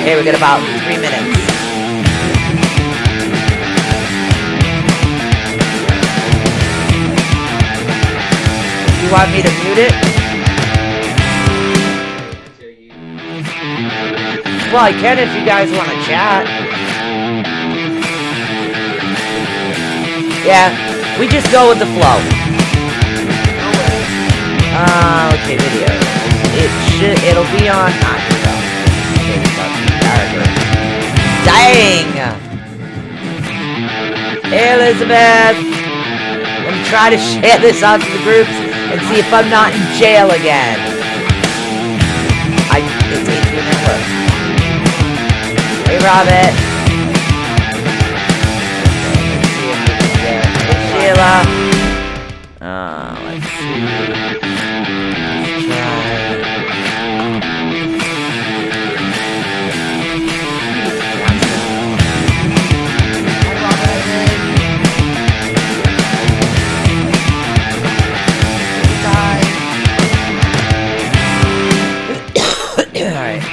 Okay, we got about 3 minutes. You want me to mute it? Well, I can if you guys want to chat. Yeah, we just go with the flow. Okay, video. It'll be on. Dang! Hey, Elizabeth! Let me try to share this out to the groups and see if I'm not in jail again. It's AQ Network. Hey, Robert. Hey, Sheila. Let's see. Let's try. Alright.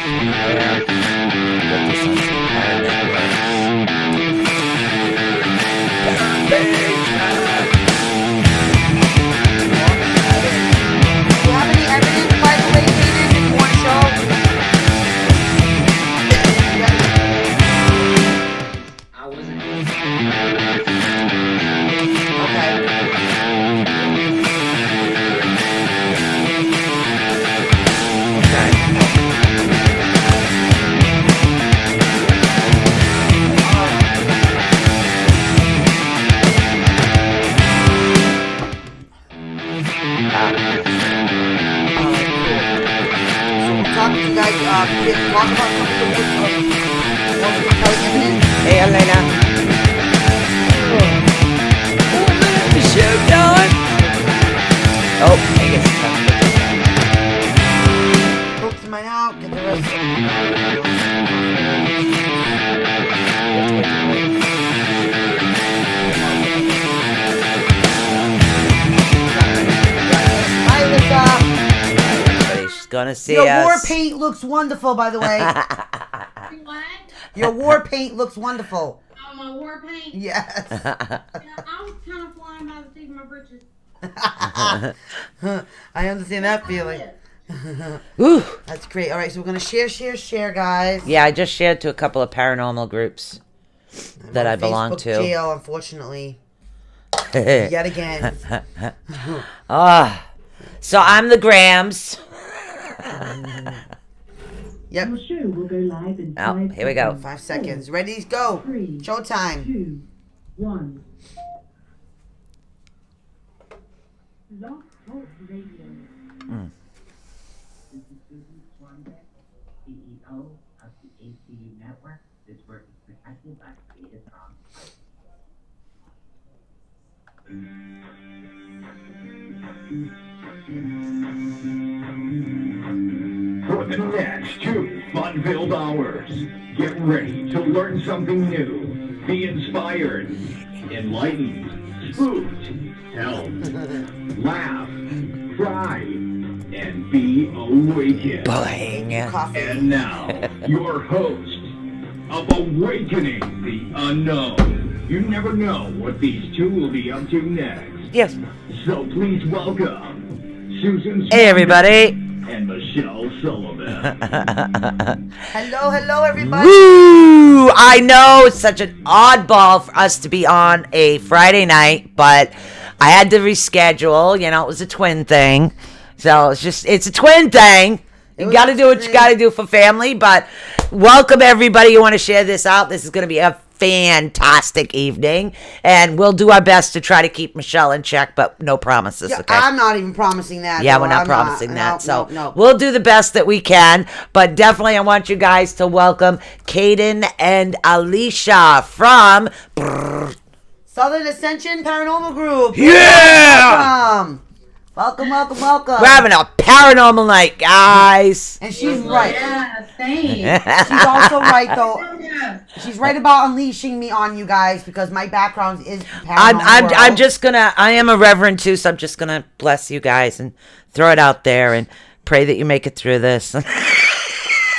Hey, Elena. The show done. Oh, I guess it's time. Oops, am I out? Get the rest of Hi, Lisa. Everybody's gonna see Your us. war paint looks wonderful, by the way. What? Your war paint looks wonderful. Oh, my war paint? Yes. Yeah, I was kind of flying by the seat of my britches. I understand that feeling. Ooh. That's great. All right, so we're going to share, guys. Yeah, I just shared to a couple of paranormal groups that I belong Facebook to. jail, unfortunately. Yet again. So I'm the Grams. Yep. Your show will go live in Oh, 5 here we go. 5 seconds. Ready? Go. 3, Showtime. 2, 1. Love Talk Radio. This is Susan Swanbeck, CEO of the ACU Network. This work is protected by Creative Commons. For the next 2 fun-filled hours, get ready to learn something new, be inspired, enlightened, spooked, helped, laugh, cry, and be awakened. Boing. Coffee. And now, your host of Awakening the Unknown. You never know what these two will be up to next. Yes. So please welcome Susan Hey, everybody. and Michelle Sullivan. Hello, everybody. Woo! I know it's such an oddball for us to be on a Friday night, but I had to reschedule. You know, it was a twin thing. So it's a twin thing. You got to do what you got to do for family, but welcome everybody. You want to share this out. This is going to be a fantastic evening, and we'll do our best to try to keep Michelle in check, but no promises, Yeah, okay? I'm not even promising that. Yeah, though. we're not I'm promising that. No, So no. we'll do the best that we can. But definitely I want you guys to welcome Caden and Alicia from Southern Ascension Paranormal Group. Yeah! Welcome. We're having a paranormal night, guys. And she's right. Yeah, thanks. She's also right, though. Yeah. She's right about unleashing me on you guys because my background is paranormal. I'm just gonna. I am a reverend too, so I'm just gonna bless you guys and throw it out there and pray that you make it through this.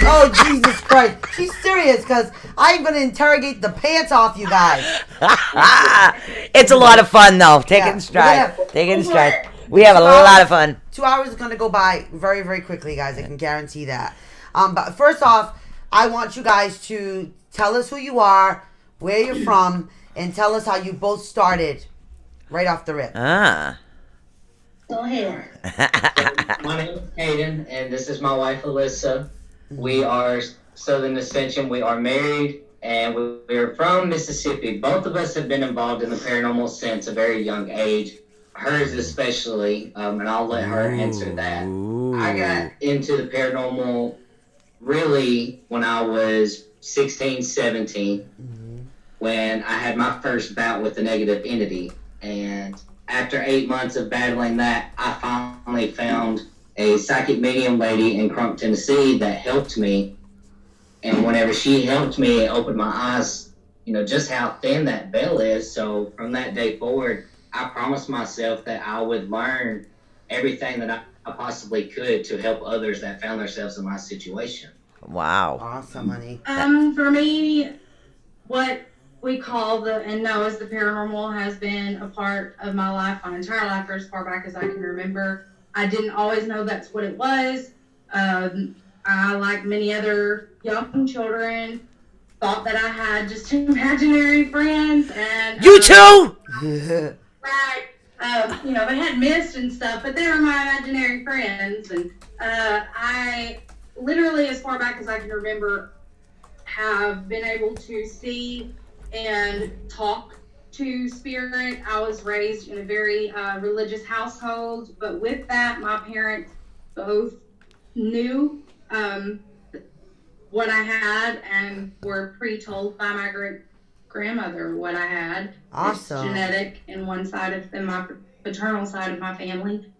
Oh, Jesus Christ. She's serious because I'm going to interrogate the pants off you guys. It's a lot of fun, though. Take it Yeah. in stride. Yeah. Take it in stride. We have a lot of fun. 2 hours is going to go by very, very quickly, guys. I can guarantee that. But first off, I want you guys to tell us who you are, where you're from, and tell us how you both started right off the rip. Ah. Go ahead. My name is Hayden, and this is my wife, Alyssa. We are Southern Ascension. We are married, and we are from Mississippi. Both of us have been involved in the paranormal since a very young age. Hers especially, and I'll let her answer that. I got into the paranormal really when I was 16, 17, when I had my first bout with the negative entity. And after 8 months of battling that, I finally found a psychic medium lady in Crump, Tennessee that helped me. And whenever she helped me, it opened my eyes, just how thin that veil is. So from that day forward, I promised myself that I would learn everything that I possibly could to help others that found themselves in my situation. Wow. Awesome, honey. For me, what we call and know as the paranormal has been a part of my life, my entire life, for as far back as I can remember. I didn't always know that's what it was. I, like many other young children, thought that I had just imaginary friends. And You too? right. They had mist and stuff, but they were my imaginary friends. And I literally, as far back as I can remember, have been able to see and talk to spirit. I was raised in a very religious household, but with that, my parents both knew what I had and were pre-told by my grandmother what I had. Awesome. It's genetic in one side of my paternal side of my family.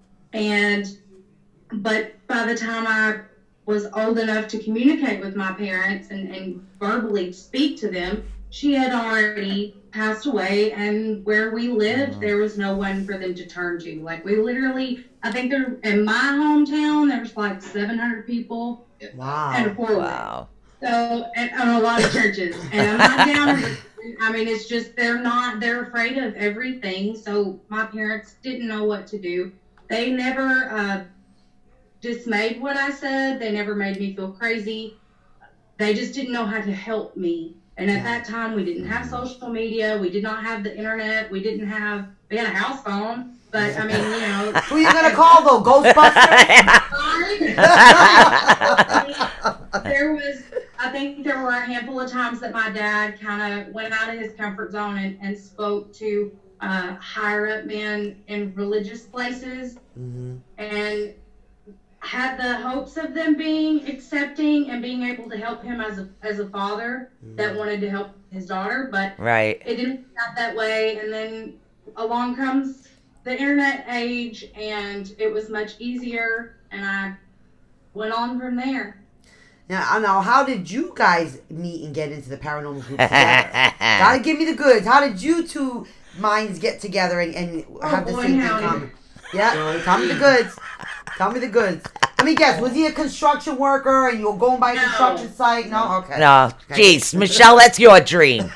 But by the time I was old enough to communicate with my parents and verbally speak to them, she had already passed away, and where we lived, there was no one for them to turn to. Like, we literally, I think there, in my hometown, there's like 700 people and a Wow. poor Wow. So, and a lot of churches. And I'm not down. I mean, it's just, they're afraid of everything. So my parents didn't know what to do. They never dismayed what I said. They never made me feel crazy. They just didn't know how to help me. And at that time, we didn't have social media. We did not have the internet. We had a house phone. But, I mean, Who you going to call, though? Ghostbusters? I think there were a handful of times that my dad kind of went out of his comfort zone and spoke to higher up men in religious places, and had the hopes of them being accepting and being able to help him as a father that wanted to help his daughter, but Right. it didn't work out that way. And then along comes the internet age, and it was much easier, and I went on from there. Now, how did you guys meet and get into the paranormal group together? Gotta give me the goods. How did you two minds get together and have the boy, same thing in howdy. common? Yeah, tell me the goods. Tell me the goods. Let me guess, was he a construction worker and you were going by a construction site? No? Okay. No. Okay. Jeez, Michelle, that's your dream.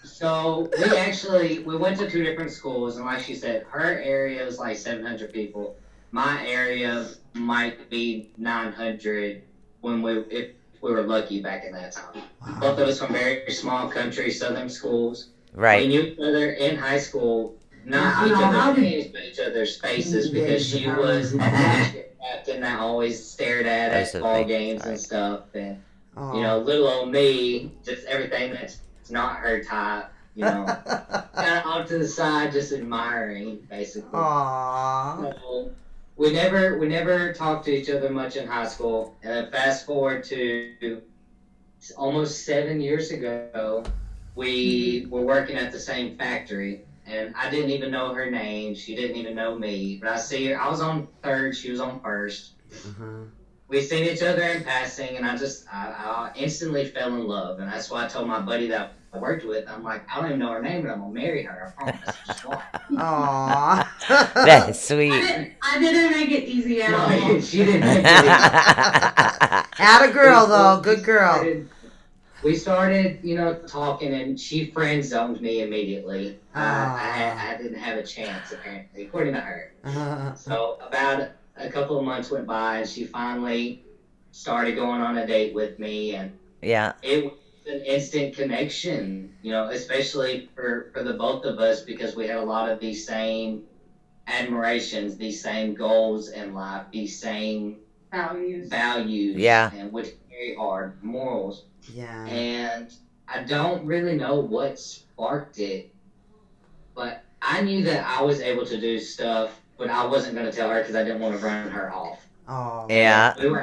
So we went to 2 different schools, and like she said, her area was like 700 people. My area might be 900 if we were lucky back in that time. Wow. Both of us from very small country, southern schools. We Right. knew each other in high school, not each other's names, but each other's faces, because she was a basket captain that always stared at That's at the ball thing. games and Right. stuff. And, Oh. little old me, just everything that's not her type, kind of off to the side, just admiring, basically. Aww. So, we never talked to each other much in high school, and then fast forward to almost 7 years ago, we were working at the same factory, and I didn't even know her name. She didn't even know me, but I see her. I was on third, she was on first. We seen each other in passing, and I instantly fell in love, and that's why I told my buddy that worked with. I'm like, I don't even know her name, but I'm gonna marry her. I promise. Just watch. Aw. That's sweet. I didn't make it easy at all. No, she didn't make it. Atta girl, though. Good girl. We started, talking, and she friend zoned me immediately. I didn't have a chance, apparently, according to her. So about a couple of months went by, and she finally started going on a date with me, and Yeah. it was an instant connection, especially for the both of us, because we had a lot of these same admirations, these same goals in life, these same values, Yeah. and which very hard morals. Yeah. And I don't really know what sparked it, but I knew that I was able to do stuff, but I wasn't going to tell her because I didn't want to run her off. Oh. Yeah. We were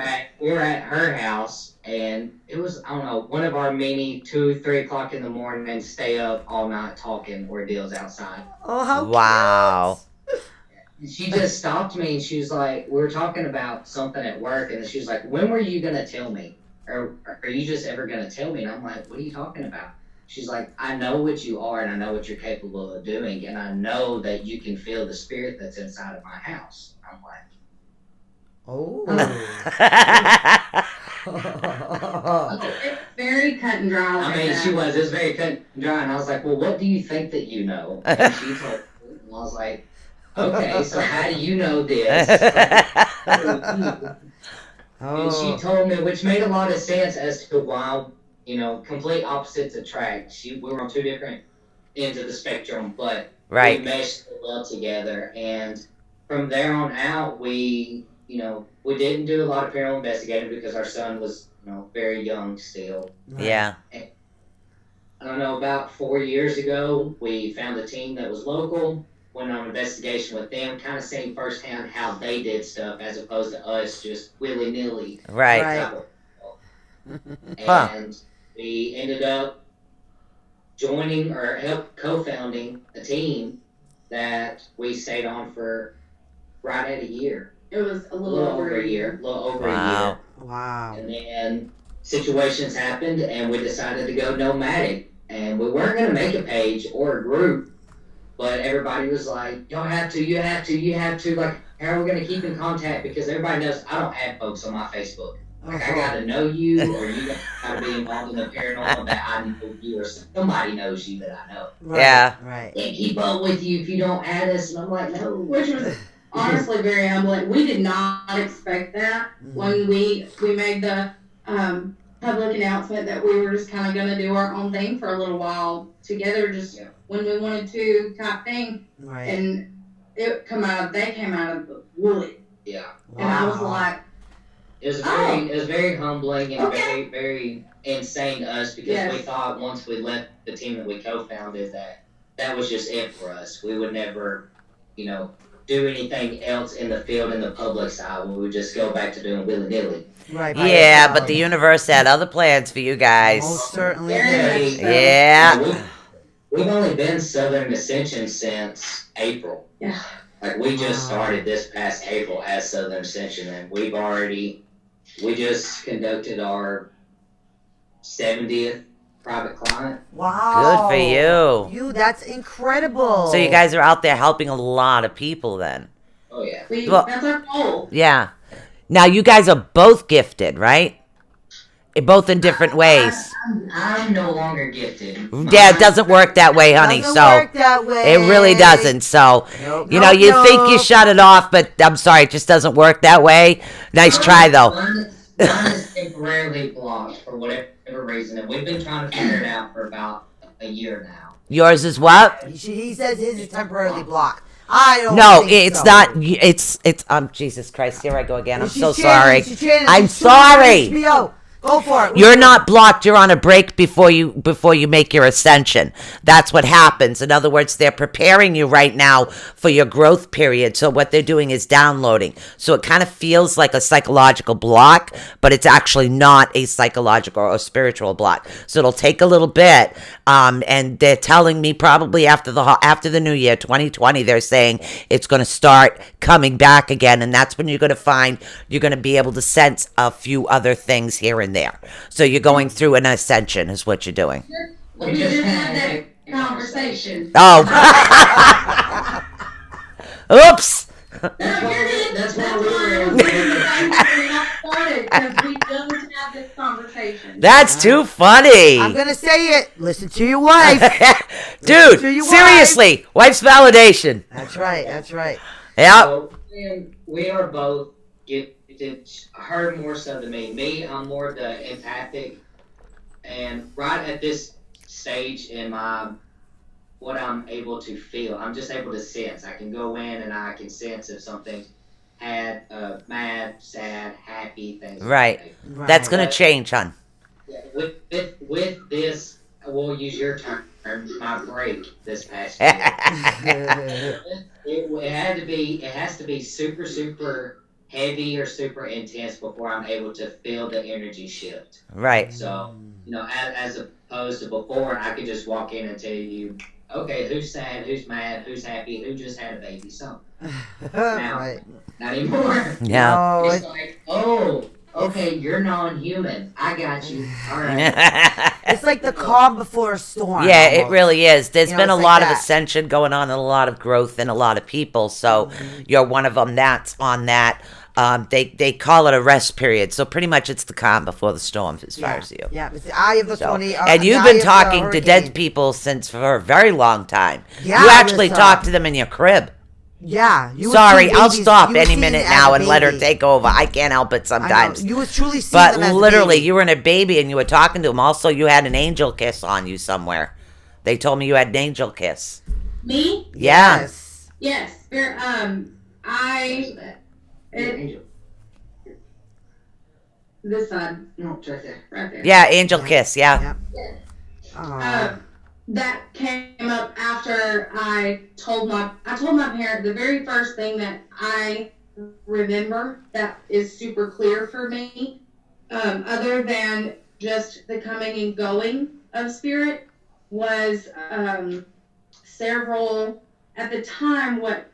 at her house, and it was, I don't know, one of our many 2-3 o'clock in the morning and stay up all night talking ordeals outside. Oh, how Wow. She just stopped me, and she was like, we were talking about something at work, and she was like, when were you going to tell me? Or are you just ever going to tell me? And I'm like, what are you talking about? She's like, I know what you are, and I know what you're capable of doing, and I know that you can feel the spirit that's inside of my house. I'm like, Oh. It's very cut and dry. I like mean, that. she was. It was very cut and dry, and I was like, well, what do you think that you know? And she told me, and I was like, okay, so how do you know this? And she told me, which made a lot of sense as to why, complete opposites attract. We were on two different ends of the spectrum, but Right. we meshed well together. And from there on out, we didn't do a lot of paranormal investigating because our son was, very young still. Yeah. I don't know, about 4 years ago, we found a team that was local, went on an investigation with them, kind of seeing firsthand how they did stuff as opposed to us just willy-nilly. Right. Right. Huh. And we ended up joining or co-founding a team that we stayed on for right at a year. It was a A little little over over a year. Wow. Wow. And then situations happened, and we decided to go nomadic. And we weren't going to make a page or a group, but everybody was like, y'all have to, you have to, you have to. Like, how are we going to keep in contact? Because everybody knows I don't add folks on my Facebook. Like, I got to know you, or you got to be involved in the paranormal that I know you, or somebody knows you that I know. Right. Yeah. Right. Can't keep up with you if you don't add us. And I'm like, no. Which was honestly very humbling. We did not expect that Mhm. when we made the public announcement that we were just kind of going to do our own thing for a little while together, just Yeah. when we wanted to type thing. Right. And they came out of the wood. Yeah. And I was Wow. like, It was very humbling and Okay. very, very insane to us because Yes. we thought once we left the team that we co-founded that was just it for us. We would never, do anything else in the field in the public side. We would just go back to doing willy-nilly. Right. Yeah, but the universe had other plans for you guys. Most certainly Very did. much so. Yeah. We've only been Southern Ascension since April. Yeah. Like, we just Wow. started this past April as Southern Ascension, and we just conducted our 70th private client. Wow. Good for you. That's incredible. So you guys are out there helping a lot of people then. Oh, yeah. Well- That's our goal. Yeah. Now you guys are both gifted, right? Both in different ways. I'm no longer gifted. Yeah, it doesn't work that way, honey. Doesn't So work that way. it really doesn't. So Nope, you know, nope, you nope. think you shut it off, but I'm sorry, it just doesn't work that way. Nice try though. Mine is temporarily blocked for whatever reason, and we've been trying to figure it out for about a year now. Yours is what? He says his is temporarily blocked. I don't. No, think it's so. not. It's Jesus Christ. Here I go again. I'm She's so chanting, sorry. she's chanting, I'm she's suing her sorry. HBO. Go for it. You're not blocked. You're on a break before you make your ascension. That's what happens. In other words, they're preparing you right now for your growth period. So what they're doing is downloading. So it kind of feels like a psychological block, but it's actually not a psychological or spiritual block. So it'll take a little bit. And they're telling me probably after the new year, 2020, they're saying it's going to start coming back again, and that's when you're going to be able to sense a few other things here and there. So you're going through an ascension is what you're doing. We just had that conversation. Oh. Oops. That's why, that's why we were. Because we just had this conversation. That's too funny. I'm gonna say it. Listen to your wife. Dude, To your seriously. Wife's validation. That's right. That's right. Yeah. So, and we are both gifted. Her more so than me. Me, I'm more the empathic, and right at this stage in my what I'm able to feel, I'm just able to sense. I can go in and I can sense if something's mad, sad, happy things. Right. Right. That's going to change, hon. Yeah, with this, we'll use your term, my break this past year. It has to be super, super heavy or super intense before I'm able to feel the energy shift. Right. So, as opposed to before, I could just walk in and tell you, okay, who's sad, who's mad, who's happy, who just had a baby, something. Right. Not anymore. Yeah. No, It's like, okay, you're non-human. I got you. All right. it's like the calm before a storm. Yeah, it almost. really is. There's You know, been a it's lot like of that. ascension going on and a lot of growth in a lot of people. So you're one of them that's on that. They call it a rest period. So pretty much it's the calm before the storm as far as you. Yeah, it's the eye of the So, tornado. and you've been talking to dead people since for a very long time. Yeah, you actually Alyssa. talk to them in your crib. Yeah. You would Sorry, see I'll babies- stop you would any see minute them as now a and let her baby. take over. I can't help it I know. sometimes. You would truly see them But as a literally, baby. you were in a baby and you were talking to him. Also, you had an angel kiss on you somewhere. They told me you had an angel kiss. Me? Yeah. Yes. Yes. This side, No, it's right there. right there. Yeah, angel kiss. Yeah. Aw. That came up after I told my parent the very first thing that I remember that is super clear for me, other than just the coming and going of spirit, was several at the time what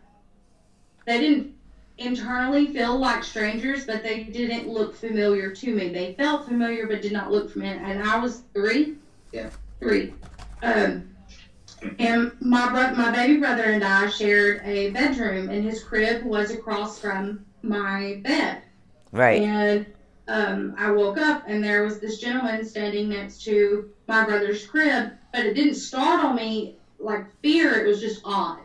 they didn't internally feel like strangers, but they didn't look familiar to me. They felt familiar but did not look familiar, and I was 3. Yeah. 3. And my baby brother and I shared a bedroom, and his crib was across from my bed. Right. And I woke up, and there was this gentleman standing next to my brother's crib, but it didn't startle me like fear. It was just odd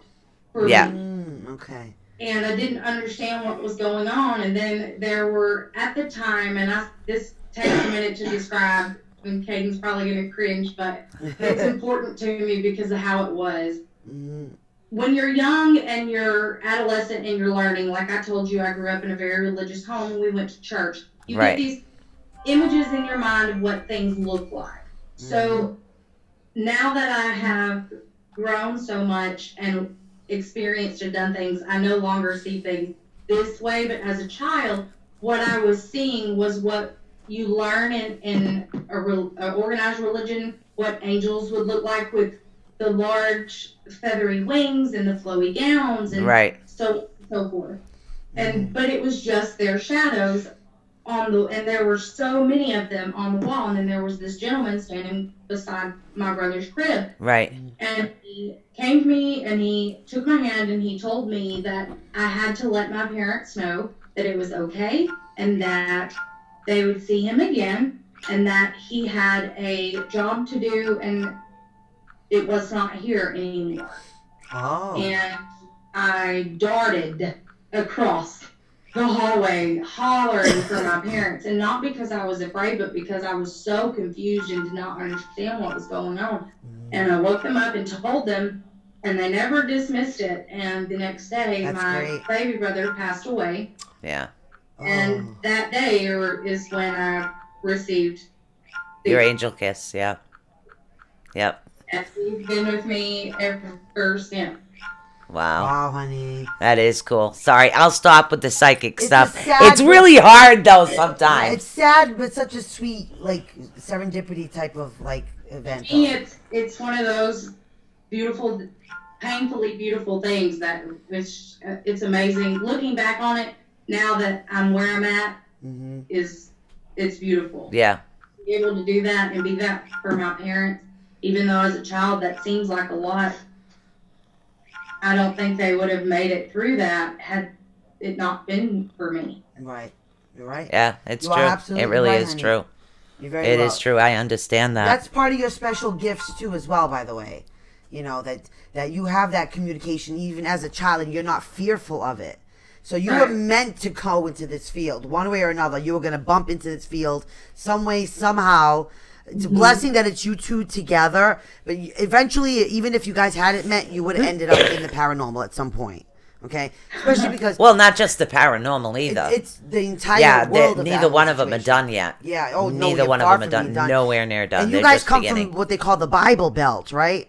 for Yeah. me. Okay. And I didn't understand what was going on. And then there were, at the time, and this takes a minute to describe, and Caden's probably going to cringe, but it's important to me because of how it was. When you're young and you're adolescent and you're learning, like I told you, I grew up in a very religious home and we went to church. You Right. get these images in your mind of what things look like. So now that I have grown so much and experienced and done things, I no longer see things this way. But as a child, what I was seeing was what you learn in a organized religion, what angels would look like with the large feathery wings and the flowy gowns and Right. so forth. And but it was just their shadows and there were so many of them on the wall. And then there was this gentleman standing beside my brother's crib. Right. And he came to me and he took my hand and he told me that I had to let my parents know that it was okay and that they would see him again and that he had a job to do and it was not here anymore. Oh. And I darted across the hallway hollering for my parents, and not because I was afraid, but because I was so confused and did not understand what was going on. And I woke them up and told them, and they never dismissed it. And the next day, That's my great. baby brother passed away, Yeah. and that day is when I received Your angel kiss. Yeah. Yep. and he's been with me ever since. Wow. Wow, honey. That is cool. Sorry, I'll stop with the psychic It's stuff. a sad- It's really hard though It's sometimes. sad, but such a sweet, like, serendipity type of, like, event. To me, it's one of those beautiful, painfully beautiful things that it's amazing. Looking back on it now that I'm where I'm at, it's beautiful. Yeah. To be able to do that and be that for my parents even though as a child that seems like a lot, I don't think they would have made it through that had it not been for me. Right. You're right. Yeah, it's You are true. absolutely It really right, is honey. true. You're very It well. is true. I understand that. That's part of your special gifts too, as well. By the way, you know that you have that communication even as a child, and you're not fearful of it. So you were Right. meant to go into this field one way or another. You were going to bump into this field some way, somehow. It's a blessing that it's you two together. But eventually, even if you guys hadn't met, you would have ended up in the paranormal at some point. Okay, especially because Well, not just the paranormal either. it's the entire Yeah, world. Of neither that one of them are situation. done yet. Yeah. Oh no. Neither you're one of far them are from done. being done. Nowhere near done. And you They're guys just come beginning. from what they call the Bible Belt, right?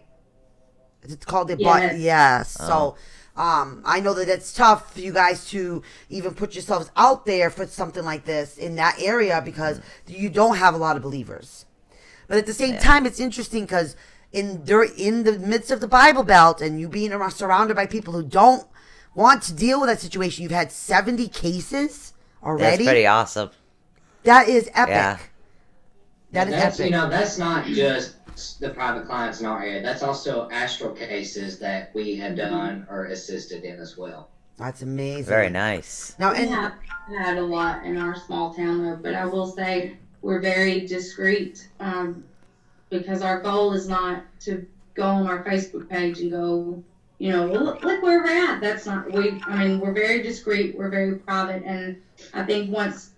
It's called the Yes. Yes. Oh. So, I know that it's tough for you guys to even put yourselves out there for something like this in that area because you don't have a lot of believers. But at the same time, it's interesting because in the midst of the Bible Belt and you being surrounded by people who don't want to deal with that situation, you've had 70 cases already. That's pretty awesome. That is epic. Yeah. That is That's, epic. that's not just the private clients in our area. That's also astral cases that we have done or assisted in as well. That's amazing. Very nice. Now, We and have had a lot in our small town though, but I will say we're very discreet because our goal is not to go on our Facebook page and go, well, look where we're at. That's not, we're very discreet, we're very private, and I think once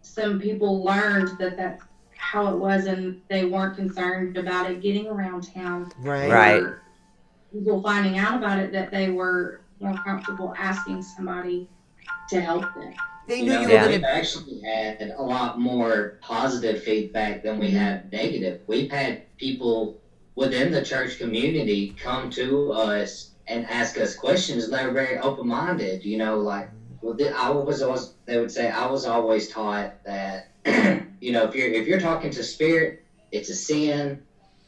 some people learned that that's how it was and they weren't concerned about it getting around town, right. Right. or people finding out about it, that they were more comfortable asking somebody to help them. They You knew know, you Yeah. were we've gonna. actually had a lot more positive feedback than we have negative. We've had people within the church community come to us and ask us questions. They were very open-minded, they would say, I was always taught that, if you're talking to spirit, it's a sin,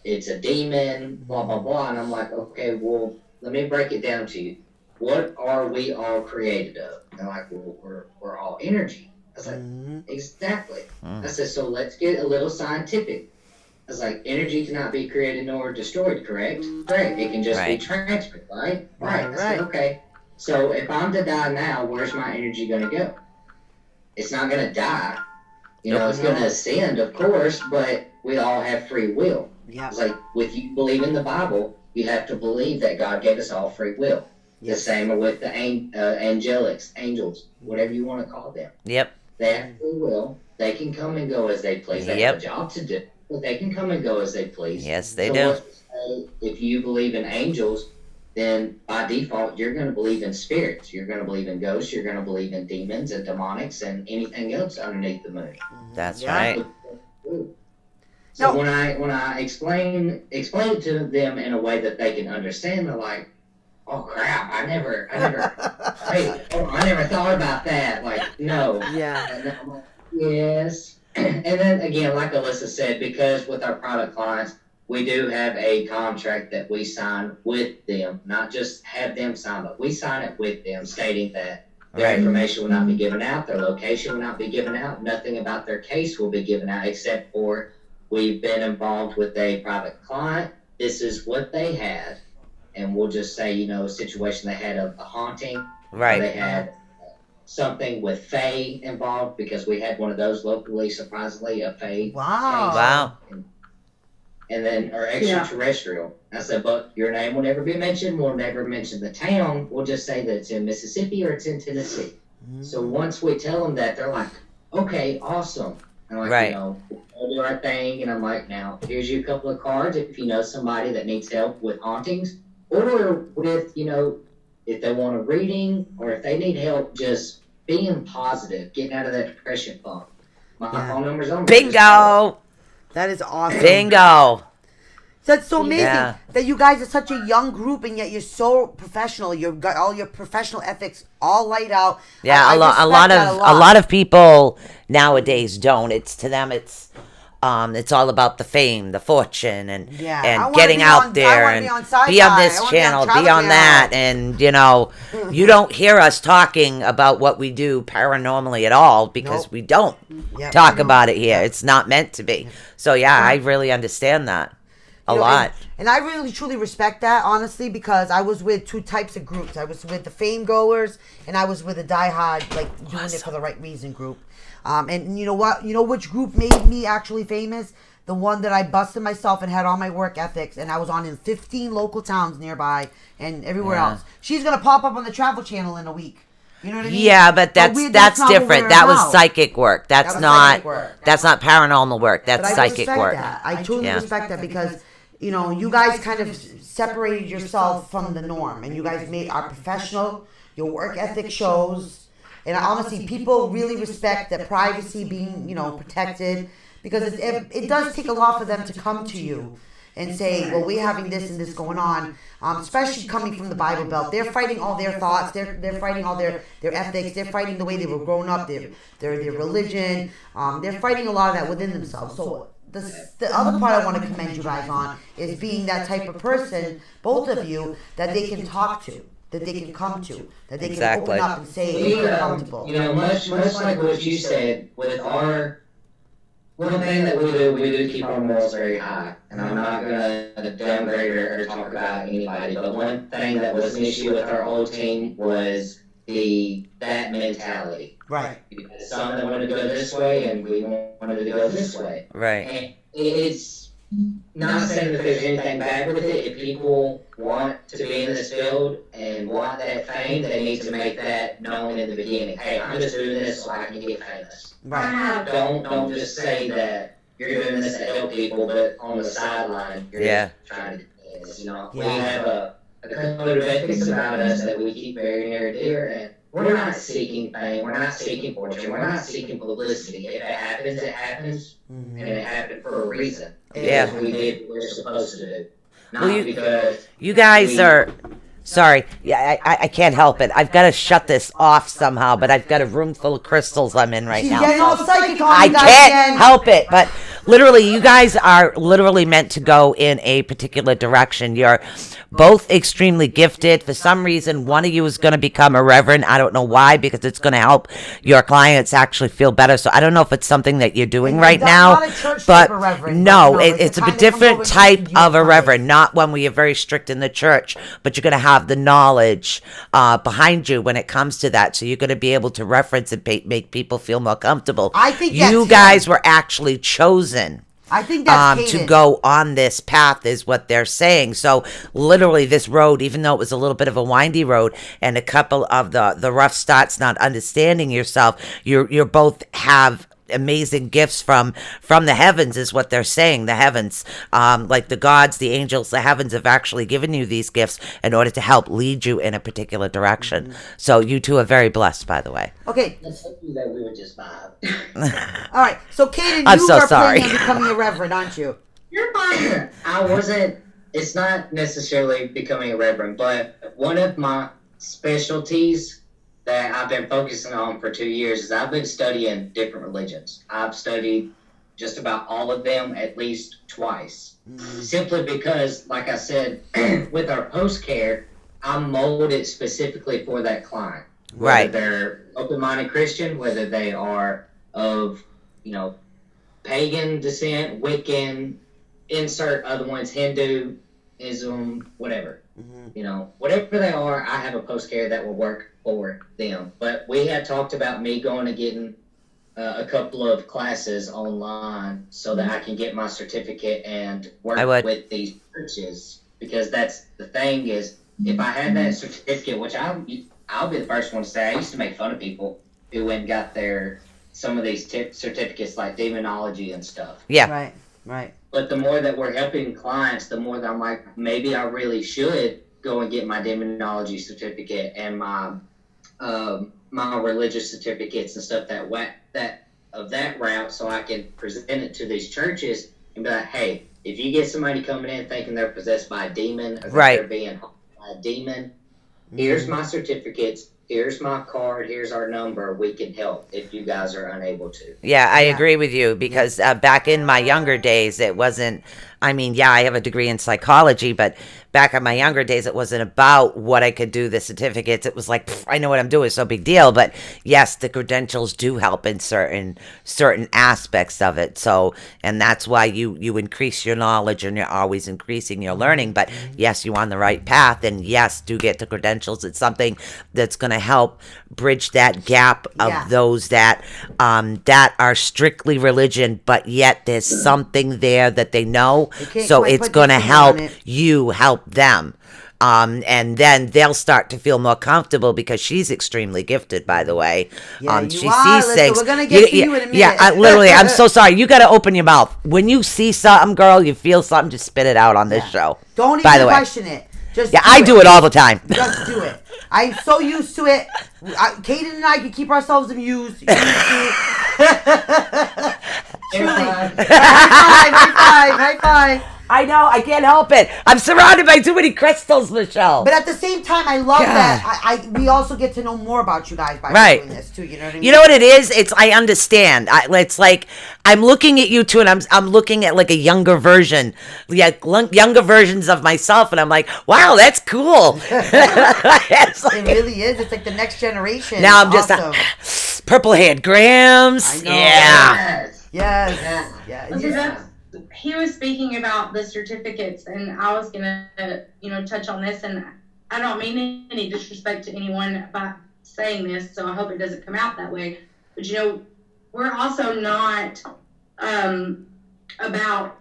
it's a demon, blah, blah, blah. And I'm like, okay, well, let me break it down to you. What are we all created of? And they're like, well, we're all energy. I was like, Mhm. exactly. I said, so let's get a little scientific. I was like, energy cannot be created nor destroyed, correct? Correct. It can just Right. be transferred, right? Right, I said, okay. So if I'm to die now, where's my energy going to go? It's not going to die. It's going to ascend, of course, but we all have free will. Yeah. It's like, if you believe in the Bible, you have to believe that God gave us all free will. The Yes. same with the angelics, angels, whatever you want to call them. Yep. They have free will. They can come and go as they please. They have a job to do, but they can come and go as they please. Yes, they So do. let's say if you believe in angels, then by default you're going to believe in spirits. You're going to believe in ghosts. You're going to believe in demons and demonics and anything else underneath the moon. That's Yeah. right. So No. when I explain it to them in a way that they can understand, they're like, "Oh crap! I never, wait, I never thought about that." Like, no. Yeah. And I'm like, yes. And then again, like Alyssa said, because with our private clients, we do have a contract that we sign with them, not just have them sign, but we sign it with them, stating that their Right. information will not be given out, their location will not be given out, nothing about their case will be given out, except for we've been involved with a private client. This is what they had, and we'll just say, a situation they had of a haunting. They Right. had something with Fae involved, because we had one of those locally, surprisingly, a Fae. Wow. Wow. And then, or extraterrestrial. I said, but your name will never be mentioned. We'll never mention the town. We'll just say that it's in Mississippi or it's in Tennessee. So once we tell them that, they're like, okay, awesome. And like, Right. we'll do our thing. And I'm like, now, here's you a couple of cards if you know somebody that needs help with hauntings, or with, if they want a reading, or if they need help just being positive, getting out of that depression funk. My phone number's on there. Just call. Bingo. That is awesome. Bingo. That's so amazing Yeah. that you guys are such a young group and yet you're so professional. You've got all your professional ethics all laid out. Yeah, I a respect lot that of a lot of people nowadays don't. It's to them it's all about the fame, the fortune, and Yeah, I and wanna getting be out on- I there wanna and be on Sci-Fi. be on I this wanna be on channel, Travel be on that, Channel. and you don't hear us talking about what we do paranormally at all because Nope. we don't Yep. talk about it here. It's not meant to be. So yeah, I really understand that. A lot. And I really truly respect that, honestly, because I was with two types of groups. I was with the fame goers, and I was with a diehard, like, doing it for the right reason group. And you know what? You know which group made me actually famous? The one that I busted myself and had all my work ethics, and I was on in 15 local towns nearby and everywhere else. She's gonna pop up on the Travel Channel in a week. You know what I mean? Yeah, but that's not what different. we're That was about. psychic work. That's was not psychic work. that's not paranormal work. That's But I psychic respect work. that. I truly Yeah. respect that because, you know, you guys kind of separated yourself from the norm, and you guys are professional. Your work ethic shows, and honestly, people really respect the privacy being, you know, protected, because it does take a lot for them to come to you and say, well, we're having this and this going on, especially coming from the Bible Belt. They're fighting all their thoughts. They're fighting all their ethics. They're fighting the way they were grown up, their religion. They're fighting a lot of that within themselves. So the other part I want to commend you guys on is being that type of person, both of you, that they can talk to, that they can come to, that they can Exactly. open up and say We, they're comfortable. you know, much like what you said, with our one thing that we do keep our morals very high, and I'm not gonna downgrade or talk about anybody, but one thing that was an issue with our old team was that mentality. Right. Because some of them wanted to go this way, and we wanted to go this way. Right. And it's not saying that there's anything bad with it. If people want to be in this field and want that fame, they need to make that known in the beginning. Hey, I'm just doing this so I can get famous. Right. Don't just say that you're doing this to help people, but on the sideline you're Yeah. just trying to do this. You know, we Yeah. have a code of ethics about us that we keep very near and dear, and we're not seeking fame, we're not seeking fortune, we're not seeking publicity. If it happens, it happens, and it happened for a reason. Yeah. Because we did what we're supposed to do, not Well, because You guys are. Sorry, yeah, I can't help it. I've got to shut this off somehow, but I've got a room full of crystals I'm in right She's now. getting all psychic on I you guys can't again. help it, but literally, you guys are literally meant to go in a particular direction. You're both extremely gifted. For some reason, one of you is going to become a reverend. I don't know why, because it's going to help your clients actually feel better. So I don't know if it's something that you're doing right That's now, not a church but type of reverend, no, but it's a kind that different comes over type to you of a guys. reverend, not one where you're very strict in the church, but you're going to have the knowledge behind you when it comes to that. So you're going to be able to reference and make people feel more comfortable. I think you that's guys him. were actually chosen I think that's to Kaden. go on this path, is what they're saying. So literally this road, even though it was a little bit of a windy road and a couple of the rough starts, not understanding yourself, you're both have amazing gifts from the heavens, is what they're saying. The heavens, like the gods, the angels, the heavens have actually given you these gifts in order to help lead you in a particular direction. So you two are very blessed, by the way. Okay, let's hope that we would just vibe. all right. So, Kaden, I'm you so are sorry. planning on becoming a reverend, aren't you? You're fine. I wasn't. It's not necessarily becoming a reverend, but one of my specialties that I've been focusing on for 2 years is I've been studying different religions. I've studied just about all of them at least twice. Simply because, like I said, with our post-care, I'm molded specifically for that client. Whether Right. they're open-minded Christian, whether they are of, pagan descent, Wiccan, insert other ones, Hinduism, whatever. Whatever they are, I have a post-care that will work for them. But we had talked about me going and getting a couple of classes online so that I can get my certificate and work I would. with these churches. Because that's the thing is, if I had that certificate, which I'll be the first one to say, I used to make fun of people who went and got some of these certificates like demonology and stuff. Yeah. Right. But the more that we're helping clients, the more that I'm like, maybe I really should go and get my demonology certificate and my my religious certificates and stuff of that route, so I can present it to these churches and be like, hey, if you get somebody coming in thinking they're possessed by a demon or that Right. they're being haunted by a demon, here's my certificates, here's my card, here's our number. We can help if you guys are unable to. Yeah, I Yeah. agree with you, because back in my younger days, it wasn't I mean, yeah, I have a degree in psychology, but back in my younger days, it wasn't about what I could do, the certificates. It was like, I know what I'm doing, it's no big deal. But yes, the credentials do help in certain aspects of it. So, and that's why you increase your knowledge and you're always increasing your learning. But yes, you're on the right path. And yes, do get the credentials. It's something that's going to help bridge that gap of Yeah. those that are strictly religion, but yet there's something there that they know. They can't So quite it's put going to their finger help on it. you help them. And then they'll start to feel more comfortable because she's extremely gifted, by the way. Yeah, you she are. sees Listen, things. we're gonna get to you in a minute. Yeah, literally, I'm so sorry. You got to open your mouth. When you see something, girl, you feel something, just spit it out on this show. Don't by the even way. question it. Just Yeah, I do it all the time. Just do it. I'm so used to it. Kaden and I can keep ourselves amused. Truly. High five. I know, I can't help it. I'm surrounded by too many crystals, Michelle. But at the same time, I love God. that. We also get to know more about you guys by Right. doing this too. You know what I mean? You know what it is? I understand. It's like I'm looking at you two, and I'm looking at like a younger version, younger versions of myself, and I'm like, wow, that's cool. It's like- It really is. It's like the next generation. now I'm just awesome. purple-haired Grams. I know. Yeah. Yes. Yeah. Okay, he was speaking about the certificates, and I was gonna, touch on this. And I don't mean any disrespect to anyone by saying this, so I hope it doesn't come out that way. But we're also not about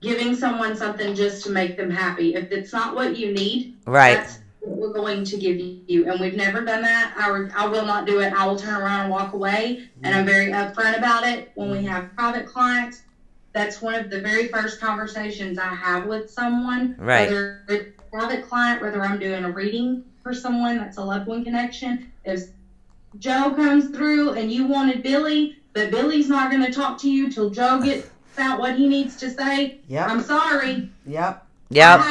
giving someone something just to make them happy. If it's not what you need, Right. that's what we're going to give you. And we've never done that. I will not do it. I will turn around and walk away. And I'm very upfront about it. When we have private clients, that's one of the very first conversations I have with someone. Right. Whether it's a private client, whether I'm doing a reading for someone that's a loved one connection. If Joe comes through and you wanted Billy, but Billy's not going to talk to you till Joe gets out what he needs to say, Yep. I'm sorry. Yep. Yep.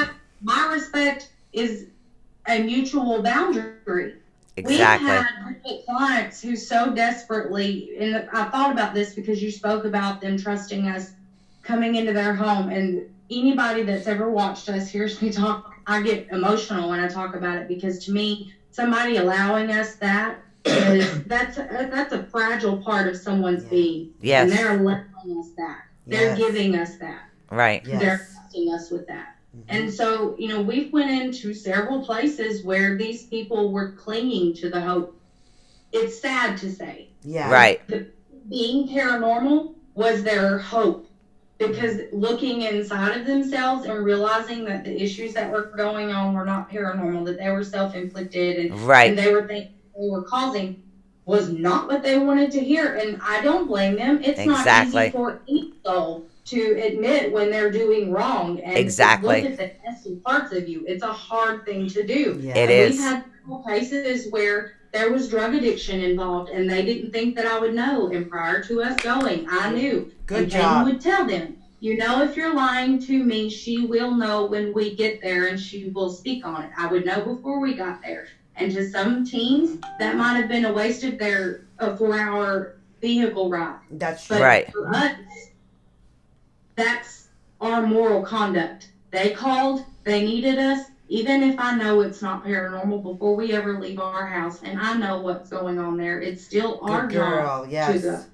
My respect is a mutual boundary. Exactly. We've had clients who so desperately, and I thought about this because you spoke about them trusting us coming into their home, and anybody that's ever watched us hears me talk, I get emotional when I talk about it, because to me, somebody allowing us that's a fragile part of someone's being. Yes. And they're allowing us that. They're Yes. giving us that. Right. Yes. They're trusting us with that. And so, we've went into several places where these people were clinging to the hope. It's sad to say. Yeah. Right. Being paranormal was their hope, because looking inside of themselves and realizing that the issues that were going on were not paranormal, that they were self-inflicted and, Right. and they were things they were causing, was not what they wanted to hear. And I don't blame them. It's not Exactly. easy for any soul to admit when they're doing wrong and Exactly. look at the nasty parts of you. It's a hard thing to do. Yeah. It And is. We've had several cases where there was drug addiction involved, and they didn't think that I would know. And prior to us going, I knew. Good and job. Kaden would tell them, if you're lying to me, she will know when we get there, and she will speak on it. I would know before we got there. And to some teens, that might have been a waste of their 4-hour vehicle ride. That's But true. Right. for us, that's our moral conduct. They called, they needed us, even if I know it's not paranormal before we ever leave our house, and I know what's going on there, it's still our Good girl. job Yes. to go. Yes.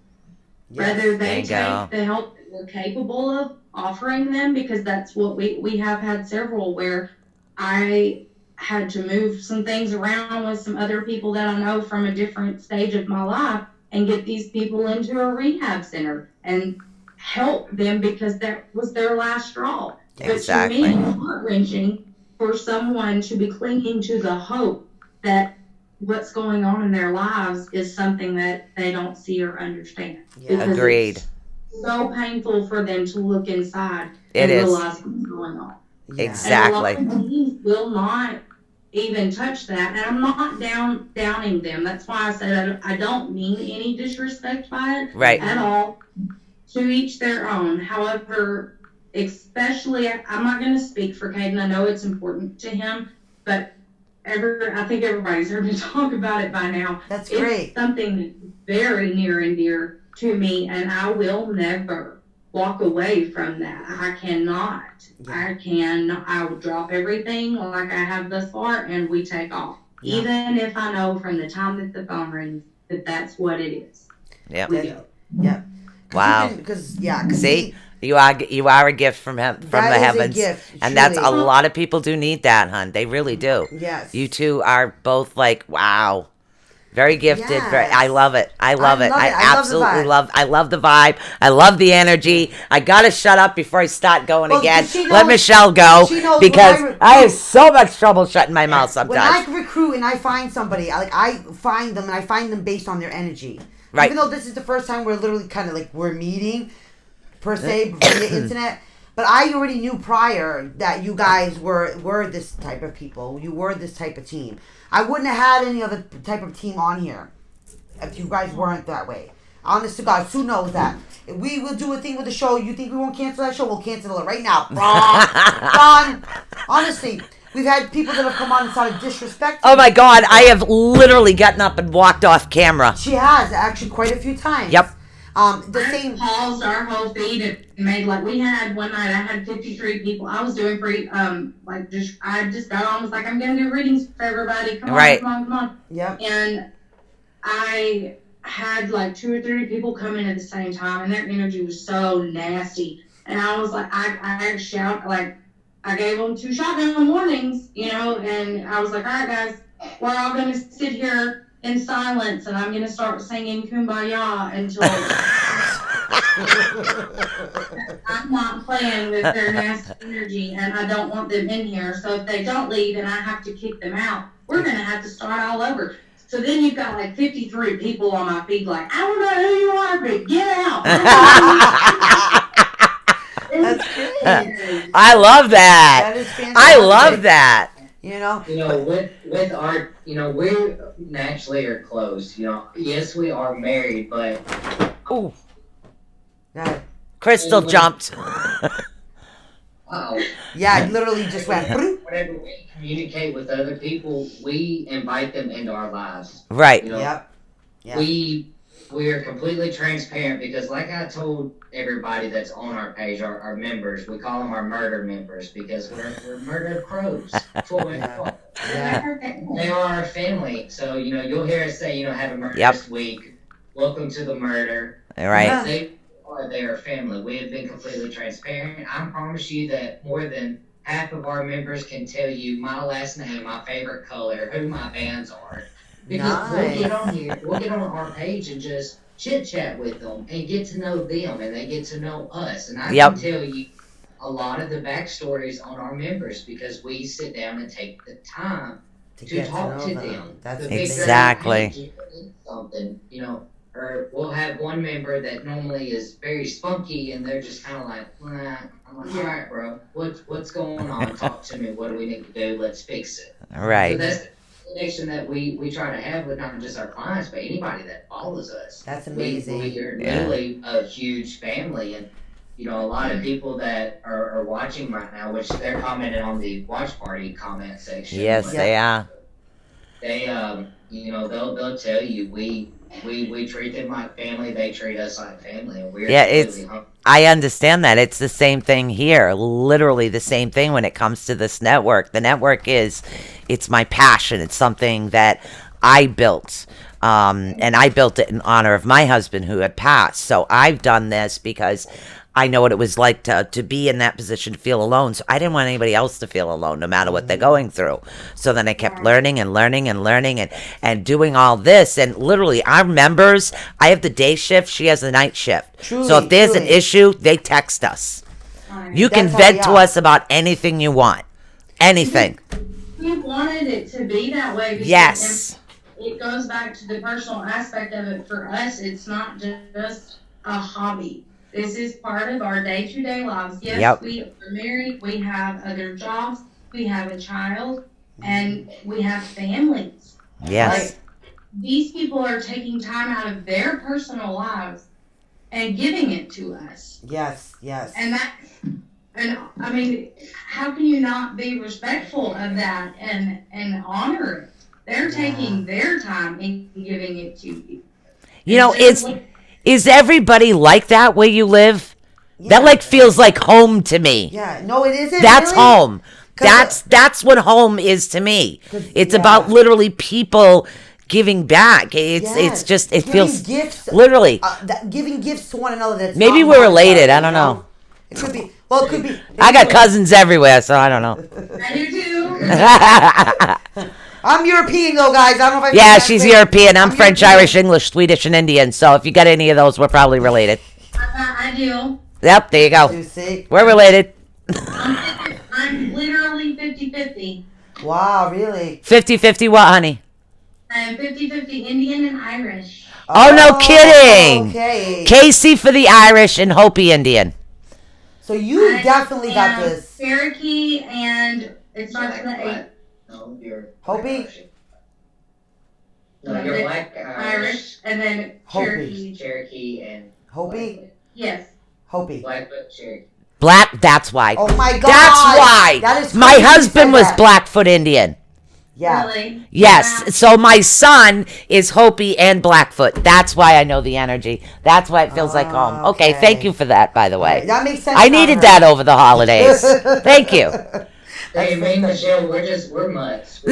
Whether There they you go. take the help that we're capable of offering them, because that's what we have had several where I had to move some things around with some other people that I know from a different stage of my life and get these people into a rehab center and help them, because that was their last straw. Exactly. But to me, it's heart-wrenching for someone to be clinging to the hope that what's going on in their lives is something that they don't see or understand. Yeah. Because Agreed. it's so painful for them to look inside It and is. realize what's going on. Yeah. Exactly. And a lot of teens will not even touch that. And I'm not downing them. That's why I said I don't mean any disrespect by it Right. at all. To each their own. However, especially, I'm not going to speak for Caden. I know it's important to him, but I think everybody's heard me talk about it by now. That's It's great. something very near and dear to me, and I will never walk away from that. I cannot. I will drop everything like I have thus far, and we take off. Yeah. Even if I know from the time that the phone rings that that's what it is. Yep. We go. Yeah. Wow. Because See, you are a gift from him, from That the is a heavens, gift, and that's a truly. lot of people do need that, hun. They really do. Yes. You two are both like, wow, very gifted. Very, Yes. I love it. I love it. I I love the absolutely vibe. love. I love the vibe. I love the energy. I gotta shut up before I start going Well, again. she Let knows- Michelle go she knows because when I have so much trouble shutting my mouth when I sometimes. recruit and I find somebody, I find them and I find them based on their energy. Right. Even though this is the first time we're literally kind of like we're meeting, per se, via internet. But I already knew prior that you guys were this type of people. You were this type of team. I wouldn't have had any other type of team on here if you guys weren't that way. Honest to God, Sue knows that. If we will do a thing with the show, you think we won't cancel that show? We'll cancel it right now. Done. Honestly, we've had people that have come on and started disrespecting. Oh my God, I have literally gotten up and walked off camera. She has actually quite a few times. Yep. The I same. paused our whole feed and made like we had one night. I had 53 people. I was doing free. I just got on. Was like, I'm gonna do readings for everybody. Come on, Right. come on. Yep. And I had like 2 or 3 people come in at the same time, and their energy was so nasty. And I was like, I shout like, I gave them 2 shotgun warnings, and I was like, all right, guys, we're all gonna sit here in silence, and I'm gonna start singing Kumbaya until I'm not playing with their nasty energy, and I don't want them in here. So if they don't leave and I have to kick them out, we're gonna have to start all over. So then you've got like 53 people on my feed, like, I don't know who you are, but get out. That's great. I love that. That is fantastic. I love that. With our, we naturally are close. Yes, we are married, but Ooh, Yeah, Crystal jumped. wow. yeah, it literally just went. "Broop." Whenever we communicate with other people, we invite them into our lives. Right. Yep. Yeah. We are completely transparent because, like I told everybody that's on our page, our members, we call them our murder members because we're murder crows. Full and Yeah. full. Yeah. They are our family. So, you'll hear us say, have a murderous week. Welcome to the murder. All right. Yeah. They are their family. We have been completely transparent. I promise you that more than half of our members can tell you my last name, my favorite color, who my bands are. Because we'll get on here, we'll get on our page and just chit chat with them and get to know them, and they get to know us. And I can tell you a lot of the backstories on our members because we sit down and take the time to get talk know to them. That's The big Exactly. thing is something, or we'll have one member that normally is very spunky and they're just kind of like, nah. I'm like, all right, bro, what's going on? Talk to me. What do we need to do? Let's fix it. All right. So that's the connection that we try to have with not just our clients, but anybody that follows us. That's amazing. We are really a huge family, and a lot of people that are watching right now, which they're commenting on the watch party comment section. Yes, but they are. They they'll tell you we treat them like family, they treat us like family, and we're completely hungry. I understand that. It's the same thing here. Literally the same thing when it comes to this network. The network it's my passion. It's something that I built. And I built it in honor of my husband who had passed. So I've done this because I know what it was like to be in that position, to feel alone. So I didn't want anybody else to feel alone, no matter what they're going through. So then I kept learning and learning and learning and doing all this. And literally, our members, I have the day shift, she has the night shift. So if there's an issue, they text us. You can That's how vent we to are. us about anything you want. Anything. We wanted it to be that way. Because Yes. it goes back to the personal aspect of it. For us, it's not just a hobby. This is part of our day-to-day lives. Yes, Yep. we are married, we have other jobs, we have a child, and we have families. Yes. These people are taking time out of their personal lives and giving it to us. Yes. Yes. And I mean, how can you not be respectful of that and honor it? They're taking their time and giving it to you. You know, Instead of is everybody like that where you live? That like feels like home to me. Yeah, no, it isn't. That's really. home. 'Cause That's what home is to me. 'Cause, It's yeah. about literally people giving back. It's Yes. just it Giving feels gifts, literally. giving gifts to one another. That's Maybe not we're monetary, related. I you don't know. It could be. Well, it could be. I got cousins everywhere, so I don't know. I do too. I'm European though, guys. I don't know if I. Yeah, said she's that. European. I'm French, European. Irish, English, Swedish, and Indian. So if you got any of those, we're probably related. I do. Yep, there you go. You see? We're related. I'm literally 50-50. Wow, really? 50-50 what, honey? I'm 50-50 Indian and Irish. Oh, no kidding. Okay. Casey for the Irish and Hopi Indian. So you I definitely got am this. Cherokee and it starts with an A. No, you're Hopi? No, you're black Irish and then Hopi. Cherokee. Cherokee, and Hopi? Yes. Hopi. Blackfoot Cherokee. Black, that's why. Oh my God. That's why. That is My crazy you husband said was that. Blackfoot Indian. Yeah. Really? Yes. Yeah. So my son is Hopi and Blackfoot. That's why I know the energy. That's why it feels like home. Okay, Okay. thank you for that, by the way. That makes sense. I now, needed huh? that over the holidays. Thank you. Hey, me and Michelle, we're mutts.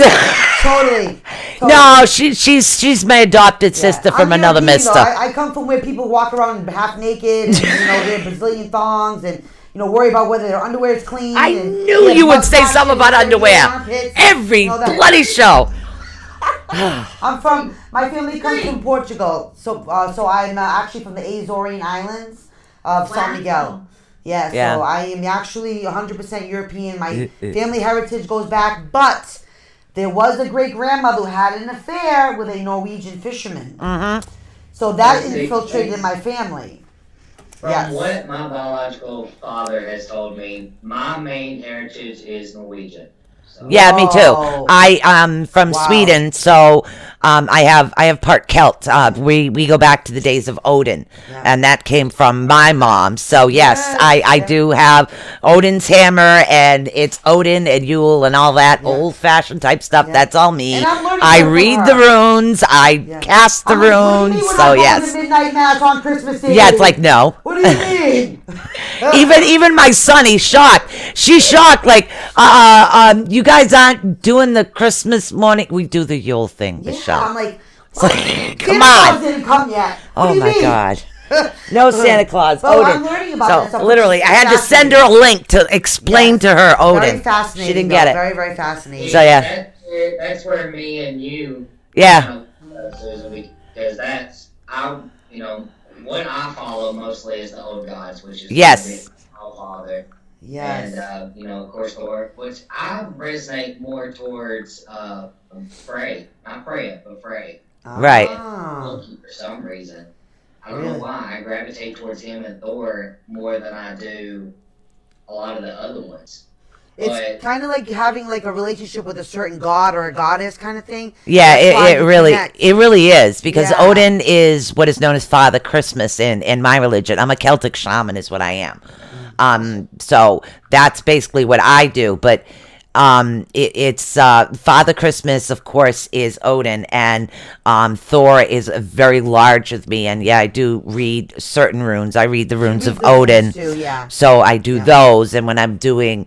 Totally. No, she's my adopted sister from I'm another European, mister. though. I come from where people walk around half naked, and, wear Brazilian thongs, and worry about whether their underwear is clean. I and, knew yeah, you would say mustaches something about and underwear. armpits, Every that. bloody show. My family comes from Portugal, so I'm actually from the Azorian Islands of San Wow. Miguel. Yeah, Yeah. so I am actually 100% European. My family heritage goes back, but there was a great grandmother who had an affair with a Norwegian fisherman. Mm-hmm. So that Yes. infiltrated my family. From Yes. what my biological father has told me, my main heritage is Norwegian. So, Yeah, me too. Whoa. I am from Wow. Sweden, so I have part Celt. We go back to the days of Odin, Yeah. and that came from my mom. So yes, Yes, I yeah. do have Odin's hammer, and it's Odin and Yule and all that old fashioned type stuff. Yeah. That's all me. And I'm learning I that from read her. the runes. I Yeah. cast the I'm like, what do you mean runes. we're So not going yes, to midnight mass on Christmas Eve? yeah. It's like no. What do you mean? Even my son, he's shocked. She's shocked. Like, you guys aren't doing the Christmas morning. We do the Yule thing, Yeah, Michelle. I'm like, It's like, come Santa Claus on. didn't come yet. What Oh do you my mean? God. No Santa Claus. Oh, Odin. I'm learning about that So stuff. literally, I had to send her a link to explain Yes. to her Very Odin. fascinating. She didn't though. get it. Very, very fascinating. So, yeah. That's where me and you, Yeah. Susan, because what I follow mostly is the old gods, which is Yes. our father. Yes. And, of course, Thor, which I resonate more towards Frey. Not Freya, but Frey. Right. Ah. Loki for some reason. I don't Really? know why. I gravitate towards him and Thor more than I do a lot of the other ones. It's But kind of like having like a relationship with a certain god or a goddess kind of thing. Yeah, That's why it you really connect. it really is because Yeah. Odin is what is known as Father Christmas in my religion. I'm a Celtic shaman, is what I am. So that's basically what I do. But it's Father Christmas, of course, is Odin, and Thor is very large with me. And yeah, I do read certain runes. I read the runes of Read the runes Odin. too, yeah. So I do those, and when I'm doing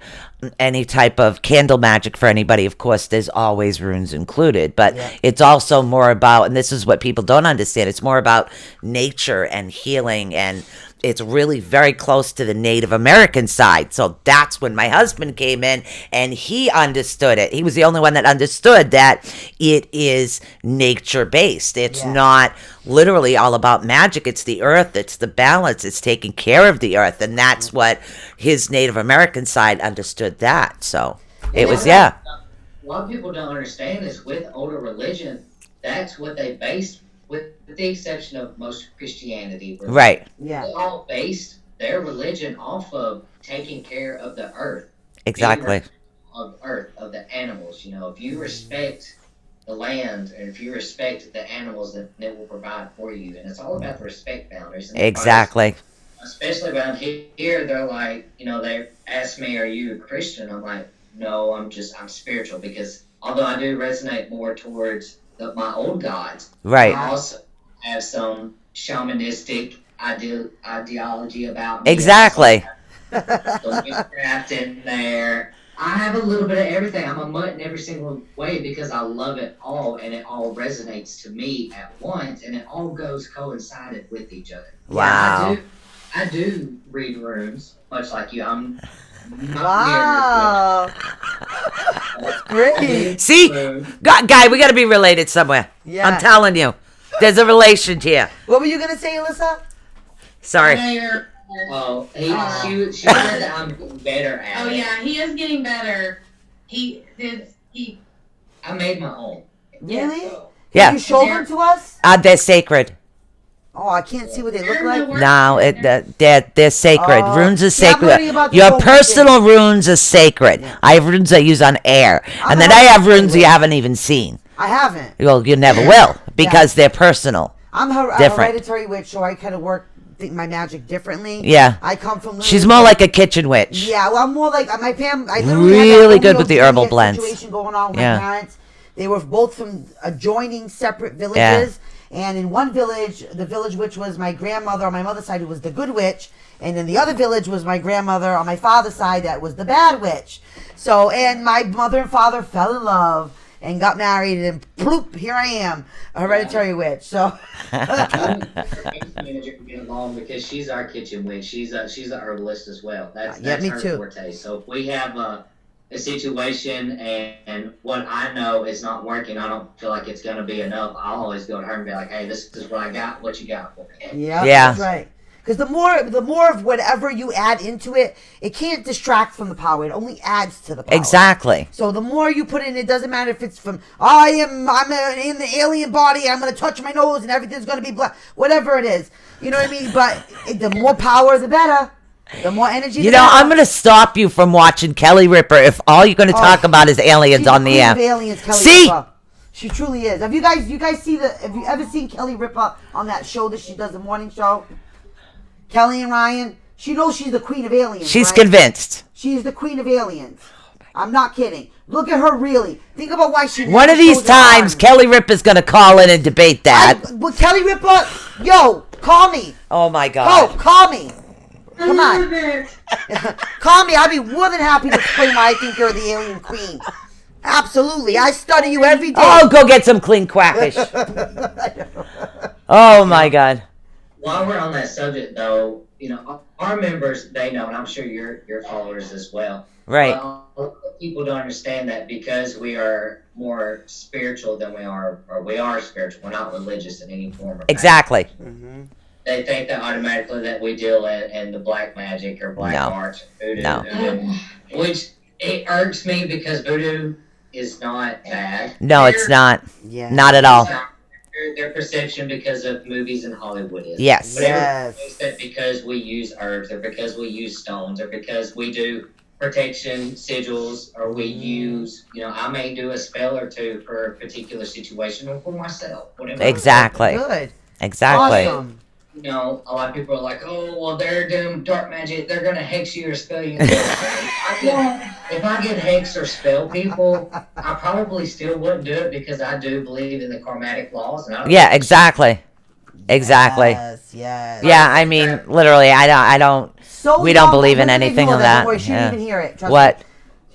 any type of candle magic for anybody, of course, there's always runes included. But Yeah. it's also more about, and this is what people don't understand, it's more about nature and healing, and it's really very close to the Native American side. So that's when my husband came in and he understood it. He was the only one that understood that it is nature based. It's Yeah. not literally all about magic. It's the earth, it's the balance, it's taking care of the earth. And that's what his Native American side understood that. So it was, yeah. a lot of people don't understand is with older religion, that's what they based, with the exception of most Christianity. where Right. Yeah. They all based their religion off of taking care of the earth. Exactly. Of earth, of the animals. If you respect the land and if you respect the animals, that it will provide for you. And it's all about the respect boundaries. And Exactly. especially around here, they're like, they ask me, "Are you a Christian?" I'm like, "No, I'm spiritual." Because although I do resonate more towards my old gods, Right. I also have some shamanistic ideology about me. Exactly. So witchcraft in there. I have a little bit of everything. I'm a mutt in every single way because I love it all, and it all resonates to me at once, and it all goes coincided with each other. Wow. I do read runes, much like you. I'm not Wow. That's great. See, guy, we got to be related somewhere. Yeah. I'm telling you, there's a relation here. What were you gonna say, Alyssa? Sorry. Oh, she said that I'm getting better at Oh it. yeah, he is getting better. He I made my own. Really? So, Yeah. You show them to us? They're sacred. Oh, I can't see what they look They're like. the worst. No, they're sacred. Oh. Runes are See, I'm sacred. learning about the Your whole personal runes are sacred. Yeah. I have runes I use on air, I'm and then not I have sure runes you what- haven't even seen. I haven't. Well, you never will because they're personal. I'm a Different. hereditary witch, so I kind of think my magic differently. Yeah. I come from. She's more like a kitchen witch. Yeah, well, I'm more like my family. I literally Really had that good with the Romeo herbal Juliet blends. Situation going on with Yeah. my parents. They were both from adjoining separate villages. And in one village, the village witch was my grandmother on my mother's side, who was the good witch. And in the other village was my grandmother on my father's side, that was the bad witch. So, and my mother and father fell in love and got married, and ploop, here I am, a hereditary witch. So, manager can get along because she's our kitchen witch. She's a herbalist as well. That's Yeah, me her too. forte. So if we have a situation and what I know is not working, I don't feel like it's going to be enough. I'll always go to her and be like, "Hey, this is what I got. What you got for me?" yeah, Yeah. that's right. Because the more of whatever you add into it, it can't distract from the power. It only adds to the power. Exactly. So the more you put in, it doesn't matter if it's from I'm in the alien body. I'm gonna touch my nose and everything's gonna be black. Whatever it is, you know what I mean. But the more power, the better. The more energy. You the know, better. I'm going to stop you from watching Kelly Ripa if all you're going to talk about is aliens She's on the queen air. of aliens, Kelly See? Ripa. She truly is. Have you guys see have you ever seen Kelly Ripa on that show that she does, the morning show? Kelly and Ryan. She knows she's the queen of aliens. She's right? convinced. She's the queen of aliens. I'm not kidding. Look at her really. Think about why she. One of never these shows her times, arms. Kelly Ripa's going to call in and debate that. Well, Kelly Ripa, yo, call me. Oh, my Oh, God. call me. I Come love on. it. Call me. I'd be more than happy to explain why I think you're the alien queen. Absolutely. I study you every day. Oh, go get some clean quackish. Oh, my God. While we're on that subject, though, our members, they know, and I'm sure your followers as well. Right. People don't understand that because we are more spiritual than we are, or we are spiritual. We're not religious in any form. Or Exactly. They think that automatically that we deal in the black magic or black No. arts, voodoo, No. which it irks me because voodoo is not bad. No, it's not. Yeah. Not at all. It's not their perception because of movies in Hollywood is. Yes. But everyone Yes. thinks that because we use herbs or because we use stones or because we do protection sigils or we use, I may do a spell or two for a particular situation or for myself. Whatever. Exactly. Good. Exactly. Awesome. A lot of people are like, "Oh, well, they're doing dark magic. They're gonna hex you or spell you." If I could hex or spell people, I probably still wouldn't do it because I do believe in the karmatic laws. And I don't Yeah, exactly. Exactly. Yes. Yeah, I mean, literally, I don't. So We don't young, believe in we're gonna anything ignore of Don't that. worry, she Yeah. didn't even hear it. Trust What?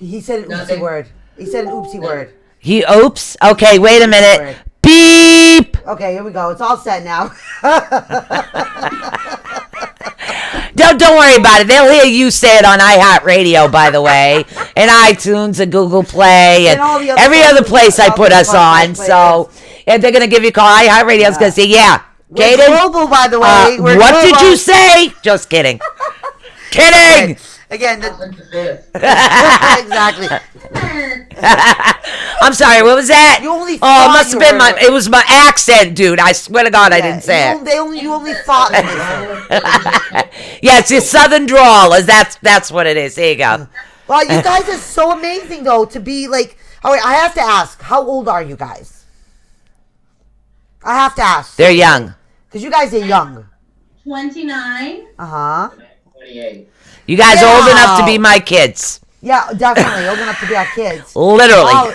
Me. He said an oopsie Nothing. word. He said an oopsie word. He oops. Okay, wait a minute. Word. Beep. Okay, here we go. It's all set now. Don't worry about it. They'll hear you say it on iHeartRadio, by the way, and iTunes and Google Play and And all the other every other places, place I all put the us on. places. So and they're gonna give you a call. iHeartRadio's gonna say, "Yeah, We're Kaden, global, by the way. We're what did global. you say?" Just kidding. Kidding. Again, Exactly. exactly. I'm sorry. What was that? You only Oh, it thought must you have been were- my. It was my accent, dude. I swear to God, I didn't say it. You only thought. Yeah, it's your southern drawl. That's what it is. There you go. Well, you guys are so amazing, though, to be like. Oh, wait, I have to ask. How old are you guys? I have to ask. They're young. Because you guys are young. 29. Uh huh. 28. You guys are old enough to Wow. be my kids. Yeah, definitely. Old enough to be our kids. Literally. Oh,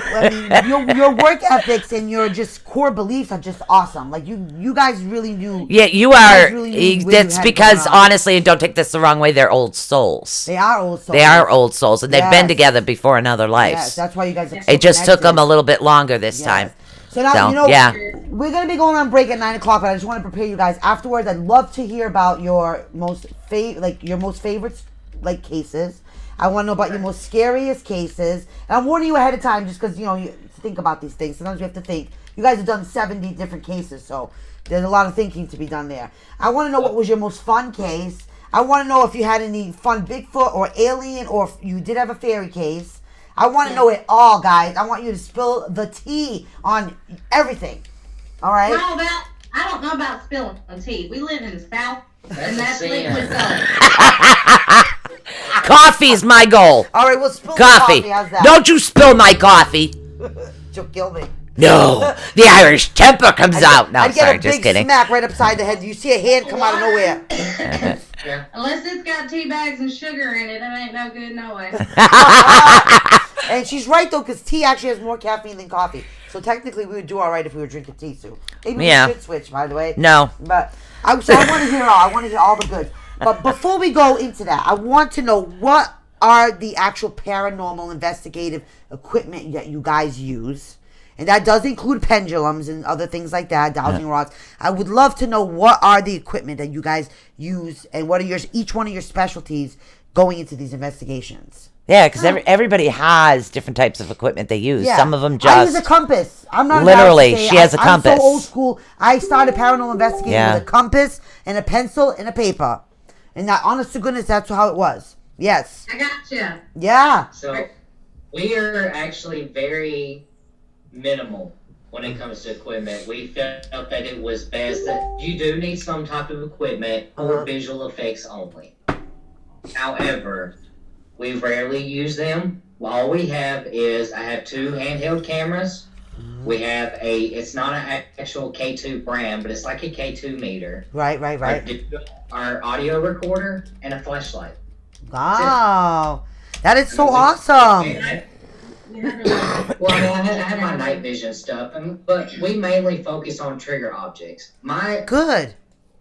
I mean, your work ethics and your just core beliefs are just awesome. Like you guys really knew. Yeah, you guys are. really knew what That's you had because, going on. honestly, and don't take this the wrong way, they're old souls. They are old souls. They are old souls, and they've been Yes. together before in other lives. Yes, that's why you guys are so It just took them connected. a little bit longer this Yes. time. So now, So, you know, yeah. we're going to be going on break at 9 o'clock, but I just want to prepare you guys. Afterwards, I'd love to hear about your most favorite cases. I want to know about your most scariest cases. And I'm warning you ahead of time just because, you think about these things. Sometimes you have to think. You guys have done 70 different cases, so there's a lot of thinking to be done there. I want to know what was your most fun case. I want to know if you had any fun Bigfoot or alien, or if you did have a fairy case. I want to know it all, guys. I want you to spill the tea on everything. All right? Well, I don't know about spilling tea. We live in the South, and that's a sin. liquid gold. Coffee's my goal. All right, we'll spill Coffee. the coffee. How's that? Don't you spill my coffee. You'll kill me. No. The Irish temper comes out. No, I'd get sorry, a just big kidding. smack right upside the head. You see a hand come out of nowhere. Unless it's got tea bags and sugar in it, it ain't no good no way. And she's right, though, because tea actually has more caffeine than coffee. So technically, we would do all right if we were drinking tea, Sue. Maybe Yeah. we should switch, by the way. No. But I want to hear all. I want to hear all the good. But before we go into that, I want to know what are the actual paranormal investigative equipment that you guys use. And that does include pendulums and other things like that, dowsing rods. I would love to know what are the equipment that you guys use and what are each one of your specialties going into these investigations. Yeah, because everybody has different types of equipment they use. Yeah. Some of them I use just. a compass. I'm not Literally, embarrassed to say she has a compass. I'm so old school. I started paranormal investigating Yeah. with a compass and a pencil and a paper. And that, honest to goodness, that's how it was. Yes. I gotcha. Yeah. So we are actually very minimal when it comes to equipment. We felt that it was best that you do need some type of equipment for visual effects only. However, we rarely use them. All we have is I have 2 handheld cameras. We have it's not an actual K2 brand, but it's like a K2 meter. Right. Our audio recorder and a flashlight. Wow. That is so awesome. Well, I mean, I have my night vision stuff, but we mainly focus on trigger objects. My Good.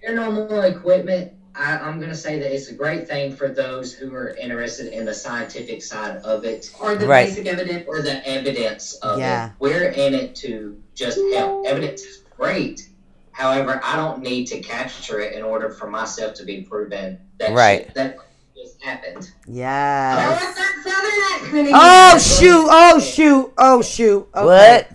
paranormal equipment, I'm going to say that it's a great thing for those who are interested in the scientific side of it Or the Right. basic evidence. or the evidence of Yeah. it. We're in it to just help. Evidence is great. However, I don't need to capture it in order for myself to be proven that Right. that just happened. Now, Yes. what's that southern accent again? Oh, shoot. What?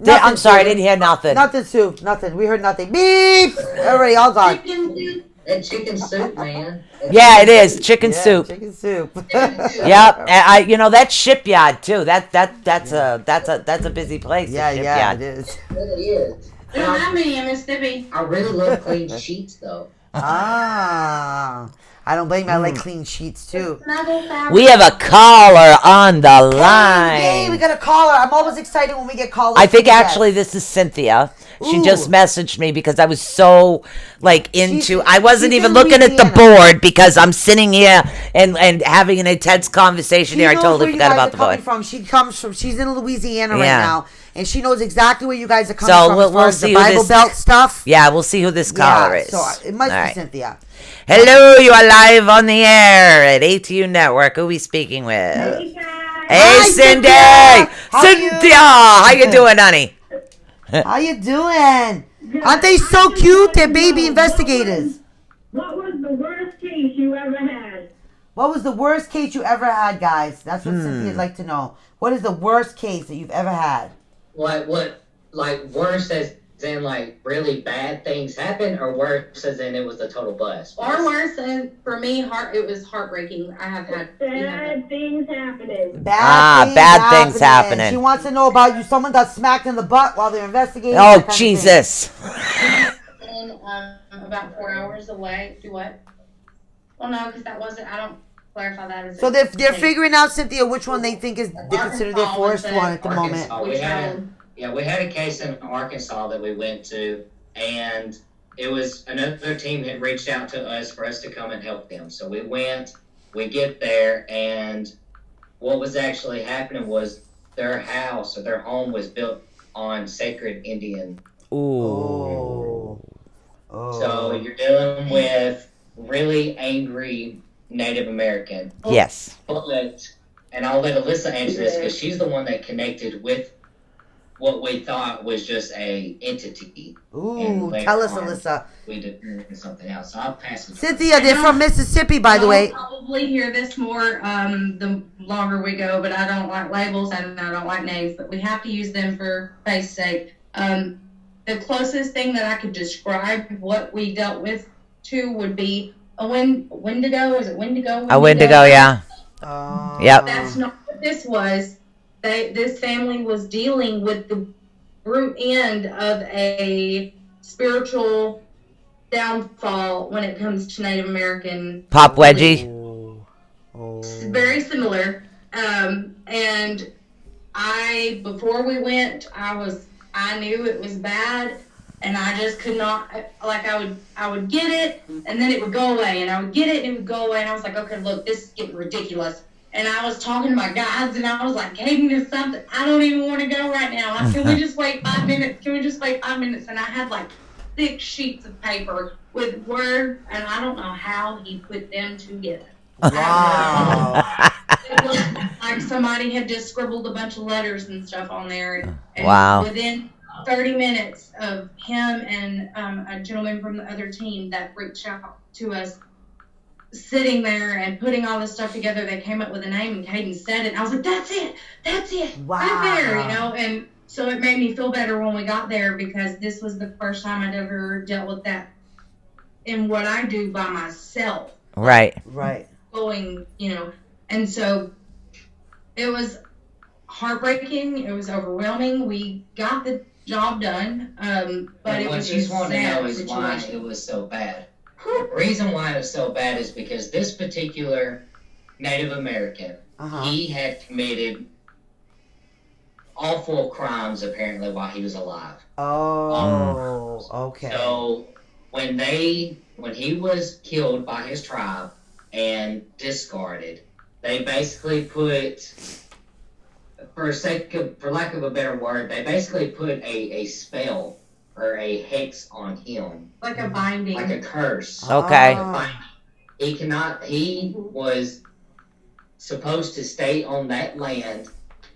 Okay. I'm sorry, I Sue. didn't hear nothing. Nothing, Sue. Nothing. We heard nothing. Beep. Everybody, all gone. Chicken soup. That chicken soup, man. Yeah, it is chicken Yeah, soup. Chicken soup. Yep, and that shipyard too. That's a busy place. the Yeah, shipyard. it is. It really is. Don't mind me in Mississippi. I really love clean sheets, though. Ah. I don't blame you. I like clean sheets too. Snuggle fabric. We have a caller on the Yay, we line. got a caller. I'm always excited when we get callers. I think Yes. actually this is Cynthia. She Ooh. just messaged me because I was so into. I wasn't she's even in looking at the Louisiana. board because I'm sitting here and having an intense conversation She here. I knows totally where you forgot guys about are the coming board. from. She's in Louisiana right Yeah. now, and she knows exactly where you guys are coming So from we'll- as far we'll as see the who Bible this- Belt stuff. Yeah, we'll see who this caller is. So it must All be right. Cynthia. Hello, you are live on the air at ATU Network. Who are we speaking with? Hey, guys. Hey, Hi, Cindy! Cynthia! How are you? Cynthia! How you doing, honey? How you doing? Aren't they so cute? They're baby investigators. What was the worst case you ever had? What was the worst case you ever had, guys? That's what Cynthia'd like to know. What is the worst case that you've ever had? Like worse as in like really bad things happen, or worse as in it was a total bust? Or worse, and for me, it was heartbreaking. we have had Bad things happening. Bad things happening. She wants to know about you. Someone got smacked in the butt while they're investigating. Oh, that kind of thing. Jesus. And, about 4 hours away. Do what? Well, no, because that wasn't. I don't clarify that as. So they're figuring out, Cynthia, which one they think is they consider their worst one at the moment. Arkansas. We had a case in Arkansas that we went to, and it was another team had reached out to us for us to come and help them. So we went, we get there, and what was actually happening was their house or their home was built on sacred Indian. Oh. Oh. So you're dealing with really angry Native American. Yes. But, and I'll let Alyssa answer this because she's the one that connected with what we thought was just a entity. Ooh, tell us, on, Alyssa. We did something else. So I'll pass it. Cynthia, they're from Mississippi, by the way. I'll probably hear this more the longer we go, but I don't like labels and I don't like names, but we have to use them for face sake. The closest thing that I could describe what we dealt with to would be a Wendigo. Is it Wendigo? A Wendigo, yeah. Yep. That's not what this was. This family was dealing with the root end of a spiritual downfall when it comes to Native American. Pop wedgie. Oh. Very similar. And before we went, I knew it was bad, and I just could not, like, I would get it, and then it would go away, and I would get it, and it would go away, and I was like, okay, look, this is getting ridiculous. And I was talking to my guys, and I was like, Caden, there's something, I don't even want to go right now. Can we just wait 5 minutes? Can we just wait 5 minutes? And I had, like, 6 sheets of paper with words, and I don't know how he put them together. Wow. It was like somebody had just scribbled a bunch of letters and stuff on there. And Wow. within 30 minutes of him and a gentleman from the other team that reached out to us, sitting there and putting all this stuff together, they came up with a name, and Caden said it. And I was like, that's it. Wow. Right there, And so it made me feel better when we got there because this was the first time I'd ever dealt with that in what I do by myself. Right. Right. Going, and so it was heartbreaking. It was overwhelming. We got the job done, but it what was you a want to know sad is why situation. it was so bad. The reason why it was so bad is because this particular Native American, he had committed awful crimes apparently while he was alive. Oh, okay. So when he was killed by his tribe and discarded, they basically put, for lack of a better word, they basically put a spell or a hex on him, Like a binding. like a curse. Okay. He was supposed to stay on that land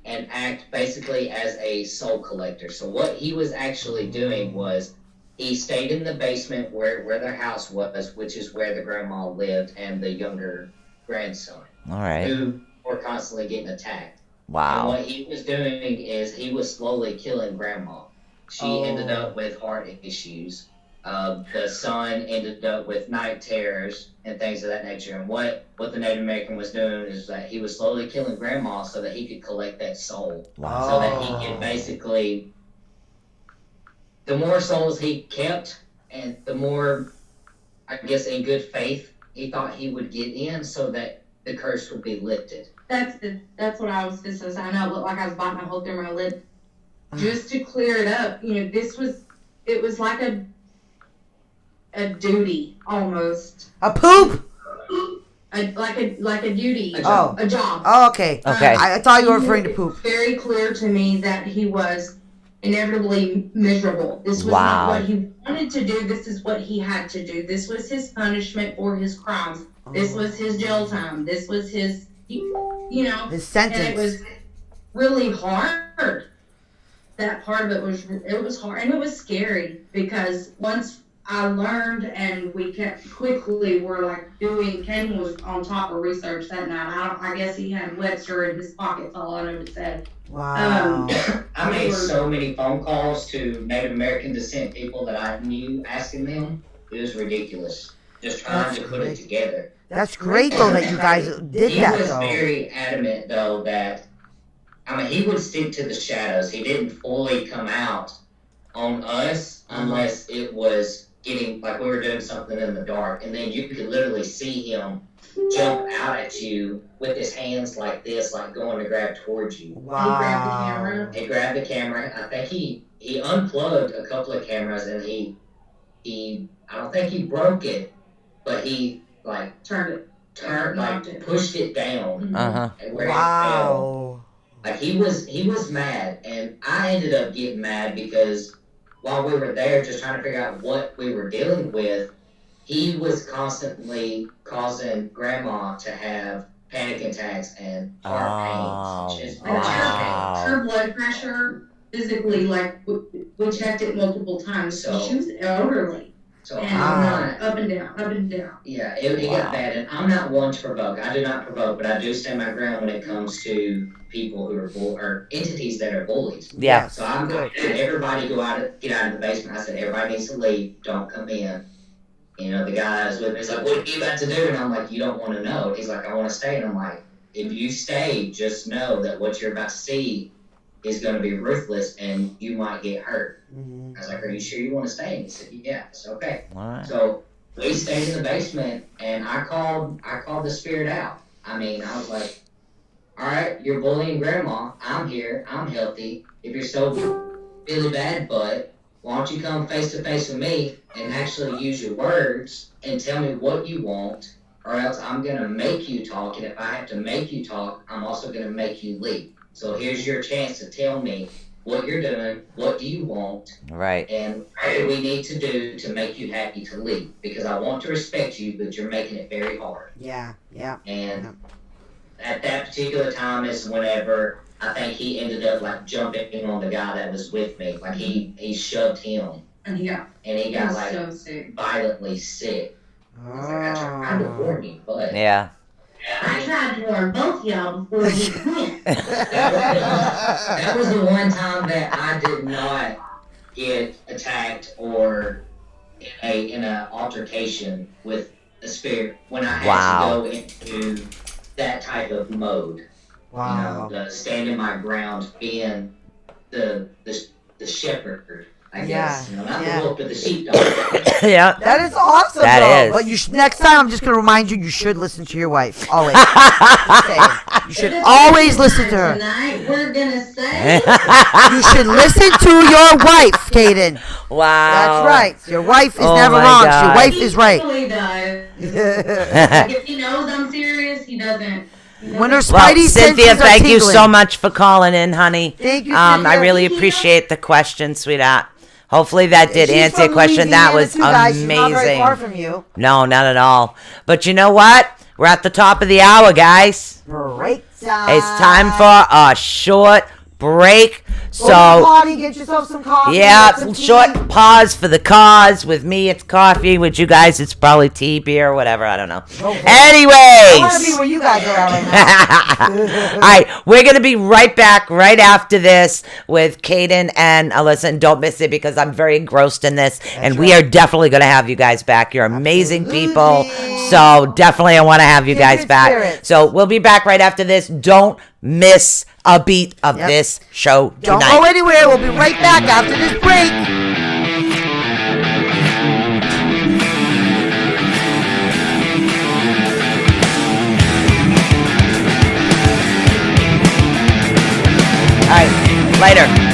and act basically as a soul collector. So what he was actually doing was he stayed in the basement where their house was, which is where the grandma lived and the younger grandson, All right. who were constantly getting attacked. And Wow. what he was doing is he was slowly killing grandma. She ended up with heart issues. The son ended up with night terrors and things of that nature. And what the Native American was doing is that he was slowly killing grandma so that he could collect that soul. Wow. So that he could basically, the more souls he kept and the more, I guess in good faith, he thought he would get in so that the curse would be lifted. That's what I was just saying. I know it looked like I was biting a hole through my lip. Just to clear it up, it was like a duty almost. A poop? Like a duty. Oh. A job. Oh, okay. Okay. I thought you were referring to poop. Very clear to me that he was inevitably miserable. This was Wow. not what he wanted to do. This is what he had to do. This was his punishment for his crimes. This was his jail time. This was his, His sentence. and it was really hard. That part of it was hard, and it was scary because once I learned and we were like Ken was on top of research that night. I guess he had Webster in his pockets, all I know it said. Wow. I made so many phone calls to Native American descent people that I knew, asking them. It was ridiculous. Just trying to put it together. That's great, though, that you guys did He that, was though. very adamant, though, that, he would stick to the shadows. He didn't fully come out on us unless it was getting, like we were doing something in the dark. And then you could literally see him jump out at you with his hands like this, like going to grab towards you. Wow. He grabbed the camera. He grabbed the camera. I think he unplugged a couple of cameras and he I don't think he broke it, but he like Turned it. Knocked it. pushed it down Uh-huh. where it fell. Wow. Like he was mad, and I ended up getting mad because while we were there just trying to figure out what we were dealing with, he was constantly causing Grandma to have panic attacks and heart pains. Just Like Wow. her blood pressure physically, like we checked it multiple times. So So- she was elderly. So And I'm not. up and down, up and down. Yeah, it Wow. got bad, and I'm not one to provoke. I do not provoke, but I do stand my ground when it comes to people who are or entities that are bullies. Yeah. So I Good. said, everybody get out of the basement. I said, everybody needs to leave. Don't come in. You know, the guy was with me. He's like, what are you about to do? And I'm like, you don't want to know. He's like, I want to stay. And I'm like, if you stay, just know that what you're about to see is going to be ruthless, and you might get hurt. Mhm. I was like, are you sure you want to stay? And he said, yeah. It's okay. All right. So we stayed in the basement, and I called the spirit out. I mean, I was like, all right, you're bullying Grandma. I'm here. I'm healthy. If you're so really bad, but why don't you come face to face with me and actually use your words and tell me what you want, or else I'm going to make you talk. And if I have to make you talk, I'm also going to make you leave. So here's your chance to tell me what you're doing, what do you want, Right. and what do we need to do to make you happy to leave? Because I want to respect you, but you're making it very hard. Yeah. Yeah. And at that particular time is whenever I think he ended up like jumping on the guy that was with me. Like he shoved him, And he got got like so sick. violently sick. I was like, I tried to warn you, but Yeah. I tried to warn both y'all before we went. that was the one time that I did not get attacked or in a altercation with a spirit when I had Wow. to go into that type of mode. Wow. You know, the standing my ground, being the shepherd, I guess. Yeah, You know, not yeah. the wolf, but the sheepdog. Yeah. That is awesome. That though. is. But you next time, I'm just gonna remind you. You should listen to your wife. Always. Just saying. You should always listen to her. Tonight we're gonna say You should listen to your wife, Kaden. Wow. That's right. Your wife is Oh never my wrong. God. Your wife he is right. really does. Like, if he knows I'm serious, he doesn't. When her Well, spidey Cynthia, senses are thank you tingling. so much for calling in, honey. Thank you, I Cynthia. really appreciate the question, sweetheart. Hopefully that did She's answer from your question. That Louisiana was too, guys. She's not very far amazing. from you. No, not at all. But you know what? We're at the top of the hour, guys. Break time. It's time for a short break. Go to the So, party, get yourself some coffee. yeah, get some tea. short pause for the cause. With me, it's coffee. With you guys, it's probably tea, beer, whatever. I don't know. I want to be Anyways. where you guys are at right now. All right, we're going to be right back right after this with Kaden and Alyssa. And don't miss it because I'm very engrossed in this. And we are definitely going to have you guys back. You're amazing people. So definitely I want to have you guys Kindred back. spirits. So we'll be back right after this. Don't miss a beat of Yep. this show Don't tonight. go anywhere. We'll be right back after this break. All right, later.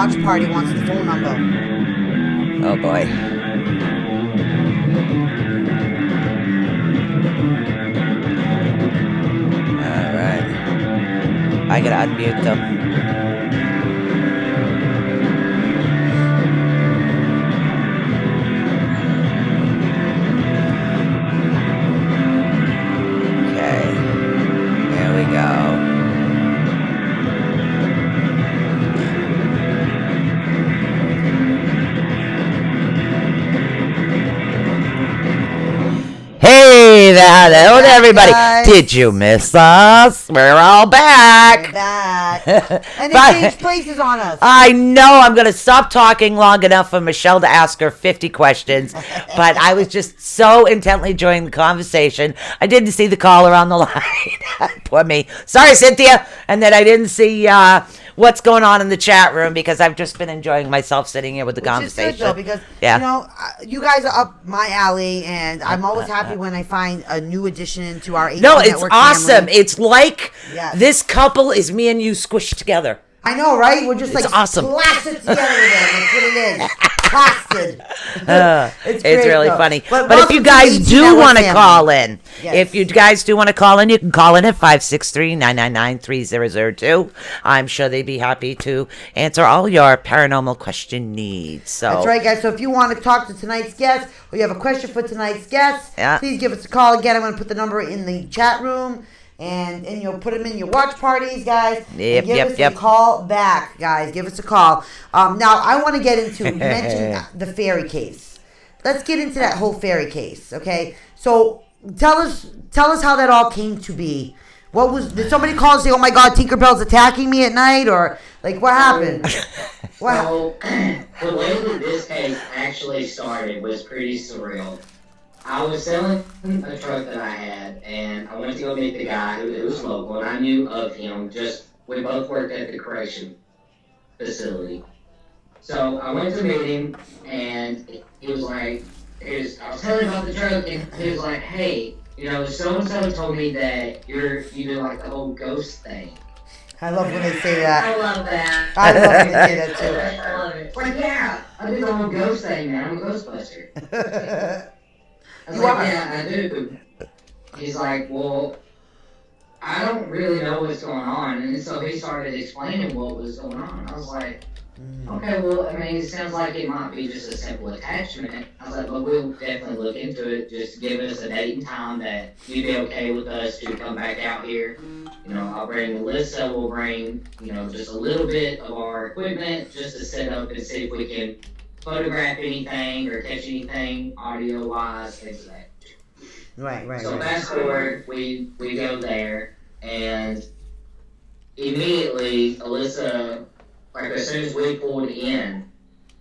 watch party wants the phone number. Oh boy. All right. I gotta unmute them. Okay. There we go. Hey there, hello to everybody. guys. Did you miss us? We're all We're back. back. And they But- changed places on us. I know I'm going to stop talking long enough for Michelle to ask her 50 questions, but I was just so intently enjoying the conversation. I didn't see the caller on the line. Poor me. Sorry, Cynthia. And then I didn't see what's going on in the chat room because I've just been enjoying myself sitting here with the Which is conversation. good, though, because, Yeah. you know, you guys are up my alley, and I'm always happy when I find a new addition to our 18 No, it's Network awesome. family. It's like Yes. this couple is me and you squished together. I know, right? We're just It's like awesome. plastered together with it. That's what it is. Plastered. It's great, really though. funny. But But if welcome you to the guys 18 do Network want to family. call in, Yes. if you guys do want to call in, you can call in at 563-999-3002. I'm sure they'd be happy to answer all your paranormal question needs. So That's right, guys. So if you want to talk to tonight's guest, or you have a question for tonight's guest, Yeah. please give us a call. Again, I'm going to put the number in the chat room, and you'll put them in your watch parties, guys. Yep, and give yep, us yep. a call back, guys. Give us a call. Now, I want to get into, you mentioned the fairy case. Let's get into that whole fairy case, okay? So tell us how that all came to be. Did somebody call and say, "Oh my God, Tinkerbell's attacking me at night," or like what happened? Wow. So, the way that this case actually started was pretty surreal. I was selling a truck that I had, and I went to go meet the guy who was local, and I knew of him. We both worked at the correction facility. So I went to meet him, and he was like, I was telling him about the truck, and he was like, "Hey, you know, so-and-so told me that you do like the whole ghost thing." I love when they say that. I love that. I love when they say that too. I love it. Like, yeah, I do the whole ghost thing, man. I'm a Ghostbuster. I was You like, are. yeah, I do. He's like, well, I don't really know what's going on. And so he started explaining what was going on. I was like, okay, well, I mean, it sounds like it might be just a simple attachment. I was like, well, we'll definitely look into it. Just give us a date and time that you'd be okay with us to come back out here. You know, I'll bring Melissa. We'll bring, you know, just a little bit of our equipment just to set up and see if we can photograph anything or catch anything audio-wise, things like that. Right. So fast forward, we go there, and immediately Alyssa, like as soon as we pulled in,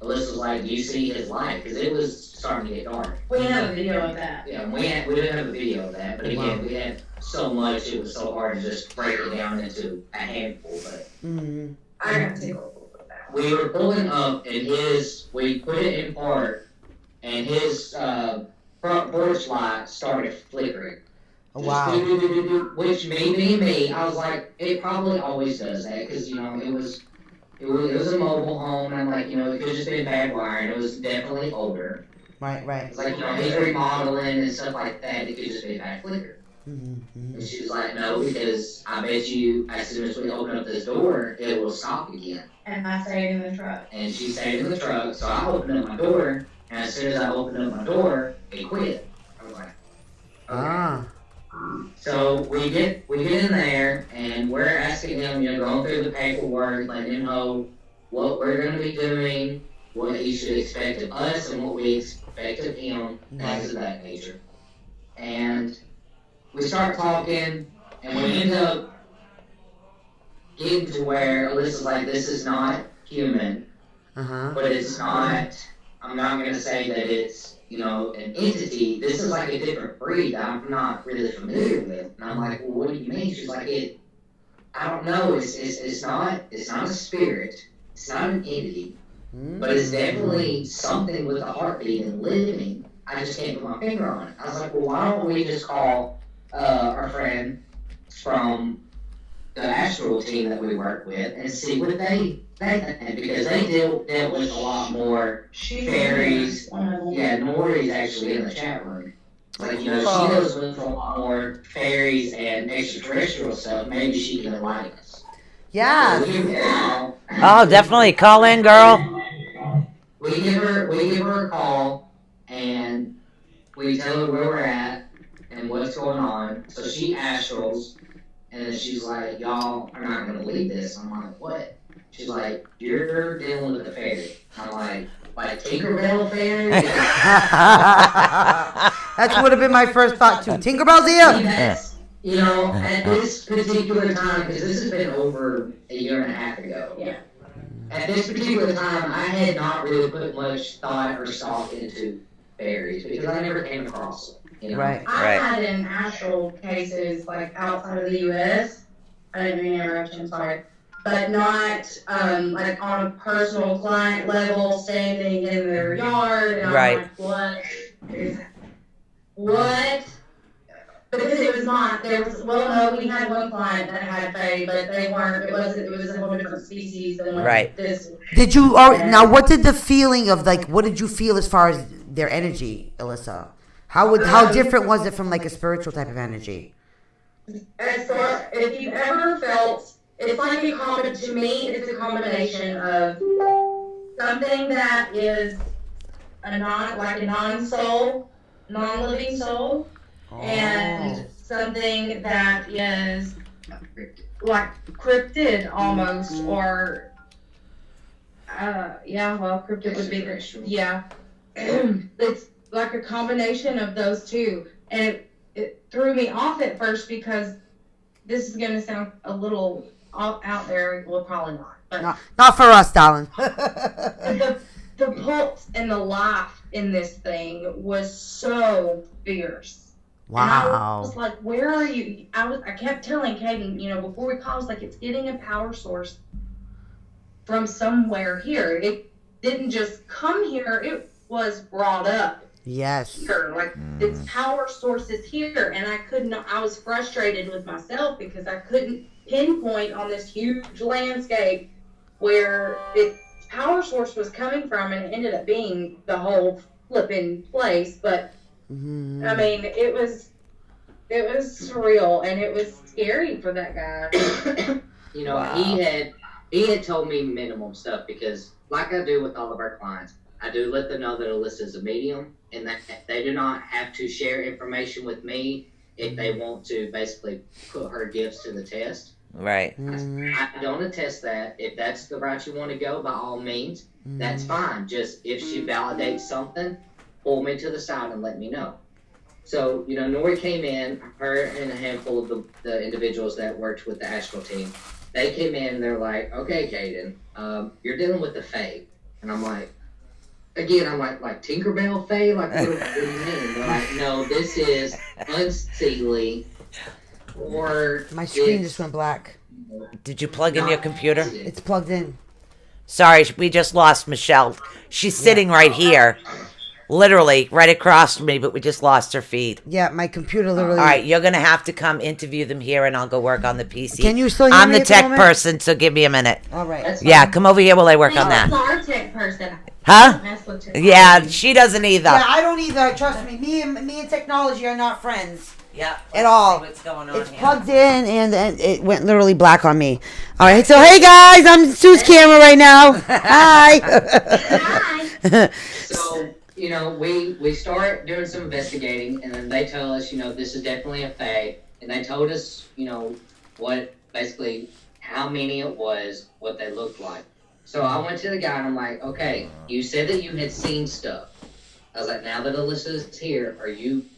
Alyssa was like, "Do you see his light?" Because it was starting to get dark. We have a video of that. Yeah, we didn't have a video of that, but again, we had so much, it was so hard to just break it down into a handful. But Mm-hmm. I got to take a look at that. we were pulling up, and we put it in park, and his front porch light started flickering. Oh, wow. Which made me, I was like, it probably always does that, because, you know, it was a mobile home, and I'm like, you know, it could just be bad wiring. It was definitely older. Right. It's like, you know, he's remodeling and stuff like that. It could just be a bad flicker. Mm-hmm. And she was like, no, because I bet you as soon as we open up this door, it will stop again. And I stayed in the truck. And she stayed in the truck, so I opened up my door, and as soon as I opened up my door, it quit. I was like, okay. Ah. So we get in there, and we're asking him, you know, going through the paperwork, letting him know what we're going to be doing, what he should expect of us, and what we expect of him, things of that nature. And we start talking, and we end up getting to where Alyssa's like, this is not human, Uh-huh. but it's not, I'm not going to say that it's, you know, an entity. This is like a different breed that I'm not really familiar with. And I'm like, well, what do you mean? She's like, I don't know. It's not a spirit. It's not an entity. But it's definitely something with a heartbeat and living. I just can't put my finger on it. I was like, well, why don't we just call our friend from the astral team that we work with and see what they think, because they dealt with a lot more fairies. Yeah, Nori's actually in the chat room. Like, you know, she deals with a lot more fairies and extraterrestrial stuff. Maybe she can enlighten us. Yeah. Oh, definitely. Call in, girl. We give her a call and we tell her where we're at and what's going on. So she astrals, and then she's like, "Y'all are not gonna believe this." I'm like, "What?" She's like, "You're dealing with the fairy." I'm like Tinkerbell fairy? That would have been my first thought too. Tinkerbell's here. Yes. You know, at this particular time, because this has been over a year and a half ago. Yeah. At this particular time, I had not really put much thought or stock into fairies because I never came across them. You know? Right. I had in astral cases like outside of the U.S. I didn't mean to interrupt you, I'm sorry. But not like on a personal client level, standing in their yard. And Right. I'm like, what? Because it was not. There was no. We had one client that had fae, but they weren't. It was a whole different species than what Right. this. Did you? Now, what did the feeling of like? What did you feel as far as their energy, Alyssa? How different was it from like a spiritual type of energy? As far if you've ever felt, it's like to me, it's a combination of something that is a non-soul, non-living soul, and something that is like cryptid almost, or cryptid would be it's like a combination of those two, and it threw me off at first because this is going to sound a little out there. Well, probably not. But Not for us, darling. the pulse and the life in this thing was so fierce. Wow. And I was like, where are you? I kept telling Kaden, before we called, I was like, it's getting a power source from somewhere here. It didn't just come here. It was brought up. Yes. Here. Like, its power source is here. And I was frustrated with myself because I couldn't pinpoint on this huge landscape where its power source was coming from, and it ended up being the whole flipping place. But I mean, it was surreal, and it was scary for that guy. He had told me minimum stuff because, like I do with all of our clients, I do let them know that Alyssa is a medium and that they do not have to share information with me if they want to basically put her gifts to the test. Right. I don't attest that. If that's the route you want to go, by all means, that's fine. Just if she validates something, pull me to the side and let me know. So, Nori came in, her and a handful of the individuals that worked with the astral team, they came in and they're like, "Okay, Kaden, you're dealing with the Fae." And I'm like, like Tinkerbell Fae? Like, what do you mean? They're like, "No, this is unseelie." Or My screen just went black. Did you plug in your computer? It's plugged in. Sorry, we just lost Michelle. She's sitting right here. Literally right across from me, but we just lost her feed. Yeah, my computer literally. All right, you're going to have to come interview them here, and I'll go work on the PC. Can you still hear I'm me the at the tech moment? person, so give me a minute. All right. Yeah, come over here while I work on That's that. not a tech person. Huh? That's what Yeah, she doesn't either. Yeah, I don't either. Trust me. Me and technology are not friends. Yeah, At all. What's going on It's here? plugged in and it went literally black on me. All right, so hey guys, I'm Sue's camera right now. Hi. Hi. So, we start doing some investigating, and then they tell us, this is definitely a Fae, and they told us, how many it was, what they looked like. So I went to the guy and I'm like, "Okay, you said that you had seen stuff." I was like, "Now that Alyssa's here,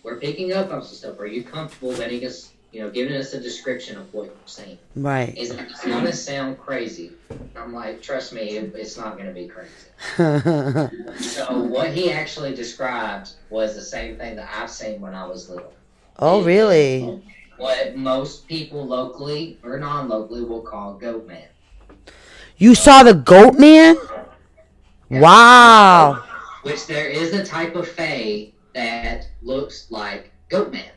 we're picking up on some stuff. Are you comfortable letting us, giving us a description of what you've seen?" Right. It's going to sound crazy. I'm like, "Trust me, it's not going to be crazy." So what he actually described was the same thing that I've seen when I was little. Oh, really? What most people locally or non-locally will call goat man. You saw the goat man? Wow. Which there is a type of fae that looks like goat man.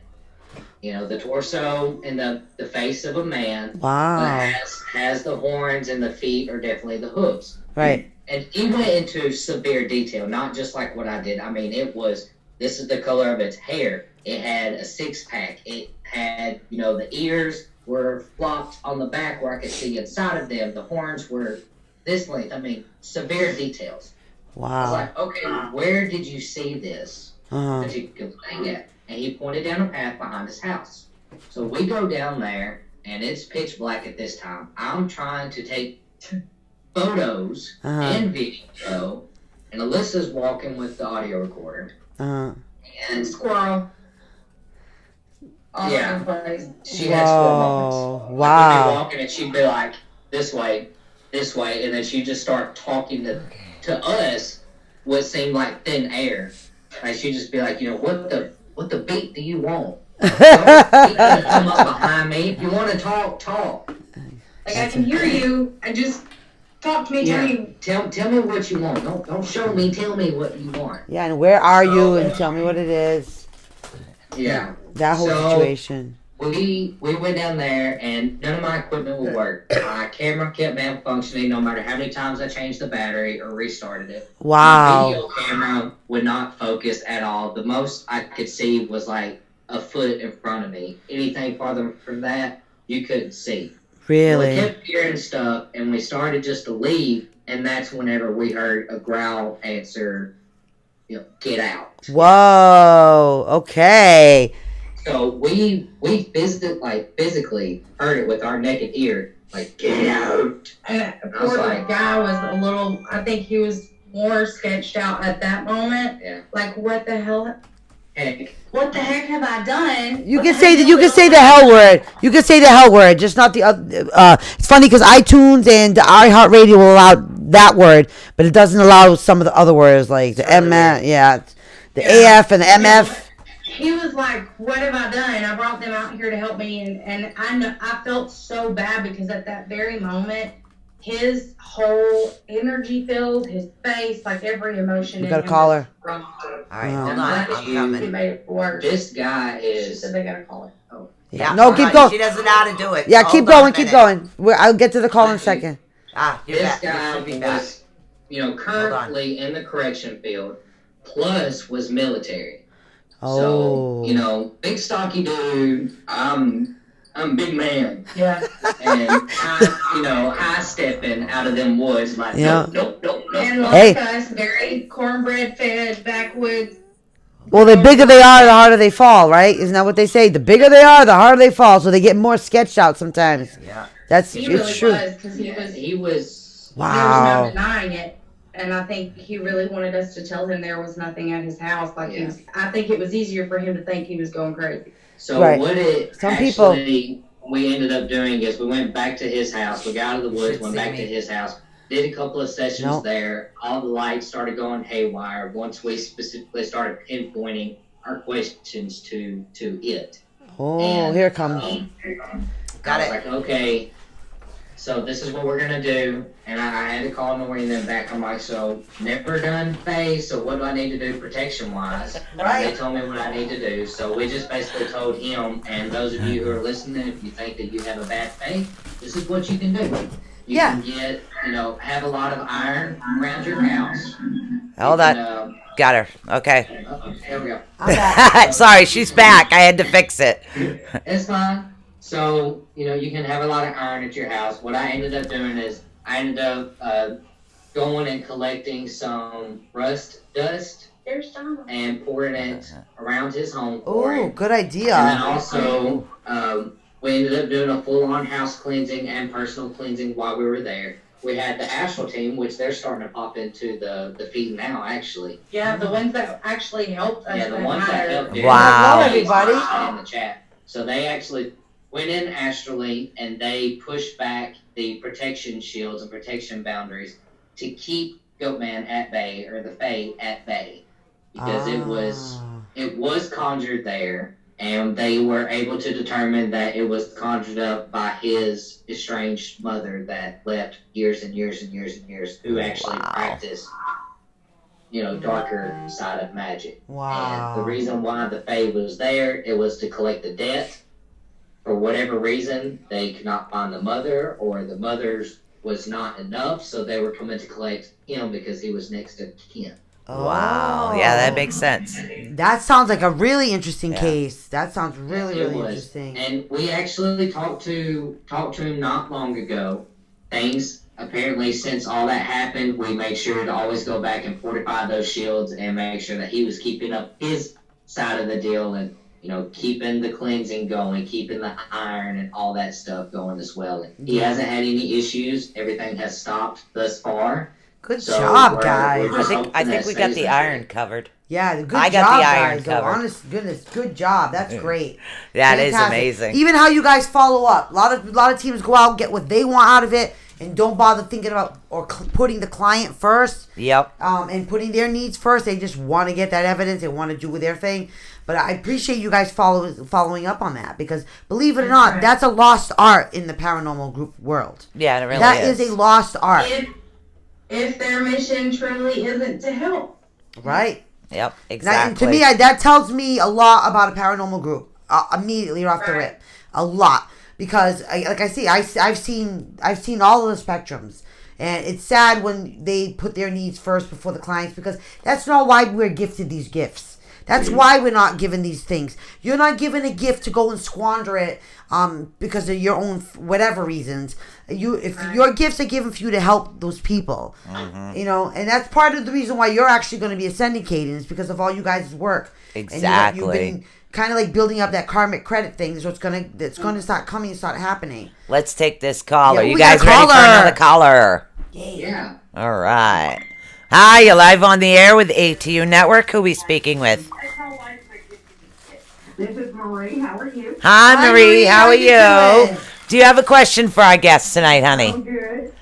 the torso and the face of a man. Wow. But has the horns, and the feet are definitely the hooves. Right. And he went into severe detail, not just like what I did. I mean, this is the color of its hair. It had a 6-pack. It had, the ears were flopped on the back where I could see inside of them. The horns were this length. I mean, severe details. I was Wow. like, okay, where did you see this? Uh-huh. That you could play at? And he pointed down a path behind his house. So we go down there, and it's pitch black at this time. I'm trying to take photos Uh-huh. and video, and Alyssa's walking with the audio recorder. Uh-huh. And Squirrel. All Yeah. over the place. she had squirrel moments. Whoa. Like, we'd be Wow. walking, and she'd be like, this way, and then she'd just start talking to us what seemed like thin air. Like, she'd just be like, what the beat do you want? Don't come up behind me. If you want to talk. Like, I can hear you. I just talk to me. Tell Yeah. me. Tell me what you want. Don't show me. Tell me what you want. Yeah, and where are you? And tell me what it is. Yeah. That whole So- situation. We went down there, and none of my equipment would work. My camera kept malfunctioning no matter how many times I changed the battery or restarted it. My Wow. video camera would not focus at all. The most I could see was like a foot in front of me. Anything farther from that, you couldn't see. We Really? kept hearing stuff, and we started just to leave, and that's whenever we heard a growl answer, get out. Whoa. Okay. So we physically heard it with our naked ear, like, get out. And I was poor like- guy was a little. I think he was more sketched out at that moment. Yeah. Like, what the hell? Heck, What the heck have I done? You What can the say heck that. You have can I say the done? hell word. You can say the hell word, just not the other. It's funny because iTunes and iHeartRadio will allow that word, but it doesn't allow some of the other words like the M. Yeah, the AF and the MF. He was like, "What have I done?" I brought them out here to help me, and I felt so bad because at that very moment, his whole energy field, his face, like every emotion. You in gotta him call was her. gone. All right, Oh. hold on. Not I'm you. He coming. made it worse. this guy She is. said they gotta call it. Yeah, No, hold keep on. going. She doesn't know how to do it. Yeah, Hold keep on a going. Keep minute. going. I'll get to the call in a second. Ah, you're This back. You guy should be back. was, currently in the correction field, plus was military. Oh. So, big stocky dude. I'm big man, Yeah. and high stepping out of them woods like Yeah. nope. And like Hey. us, very cornbread fed, backwoods. Well, the bigger they are, the harder they fall, right? Isn't that what they say? The bigger they are, the harder they fall. So they get more sketched out sometimes. Yeah. That's He it's really true. was, because he was. He was. There was Wow. no denying it. And I think he really wanted us to tell him there was nothing at his house. Like he Yeah. was, I think it was easier for him to think he was going crazy. So Right. what it Some people- actually we ended up doing is we went back to his house. We got out of the woods, Should went see back me. to his house, did a couple of sessions Nope. there. All the lights started going haywire once we specifically started pinpointing our questions to it. Oh, And, here it comes. Got I was it. like, okay, so this is what we're gonna do. And I had to call Nori and then back. I'm like, so never done phase. So what do I need to do protection wise? They Right. told me what I need to do. So we just basically told him. And those of you who are listening, if you think that you have a bad faith, this is what you can do. You Yeah. can get, have a lot of iron around your house. Hold You on. can, Got her. Okay. There we go. I'm back. Sorry, she's back. I had to fix it. It's fine. So, you can have a lot of iron at your house. What I ended up doing is I ended up going and collecting some rust dust There's Tom. and pouring it around his home for Oh, him. good And then idea. also, we ended up doing a full-on house cleansing and personal cleansing while we were there. We had the Astral team, which they're starting to pop into the feed now, actually. Yeah, the ones that actually helped us. Yeah, the that ones that mattered. helped. Wow. Hello, everybody. In the chat. So they actually went in astrally and they pushed back the protection shields and protection boundaries to keep Goatman at bay, or the Fae at bay, because Ah. it was conjured there, and they were able to determine that it was conjured up by his estranged mother that left years and years and years and years, who actually Wow. practiced darker side of magic. Wow. And the reason why the Fae was there, it was to collect the debt. For whatever reason, they could not find the mother, or the mother's was not enough, so they were coming to collect him because he was next of kin. Wow. Yeah, that makes sense. That sounds like a really interesting Yeah. case. That sounds really, It really was. interesting. And we actually talked to him not long ago. Things apparently since all that happened, we made sure to always go back and fortify those shields and make sure that he was keeping up his side of the deal and keeping the cleansing going, keeping the iron and all that stuff going as well. And he hasn't had any issues. Everything has stopped thus far. Good So job, we're guys. just I think hoping that we got stays the the iron same. covered. Yeah, good I job, got the iron guys. though. covered. Honest goodness, good job. That's great. That is Fantastic. amazing. Even how you guys follow up. A lot of teams go out and get what they want out of it, and don't bother thinking about or putting the client first. Yep. And putting their needs first. They just want to get that evidence. They want to do their thing. But I appreciate you guys following up on that, because believe it or not, that's a lost art in the paranormal group world. Yeah, it really That is. is a lost art, If their mission truly isn't to help. right? Yep, And exactly. to me, that tells me a lot about a paranormal group. Immediately off the rip, a lot, because I've seen all of the spectrums, and it's sad when they put their needs first before the clients, because that's not why we're gifted these gifts. That's why we're not given these things. You're not given a gift to go and squander it because of your own whatever reasons. If your gifts are given for you to help those people, and that's part of the reason why you're actually going to be ascending, Caden, is because of all you guys' work. Exactly. And you've been kind of like building up that karmic credit thing. So it's gonna start coming and start happening. Let's take this caller. Yeah, You we got guys a ready for caller. another caller? Yeah. All right. Hi, you're live on the air with ATU Network. Who are we speaking with? This is Marie. How are you? Hi, Marie. How are you? doing? Do you have a question for our guest tonight, honey? I'm good.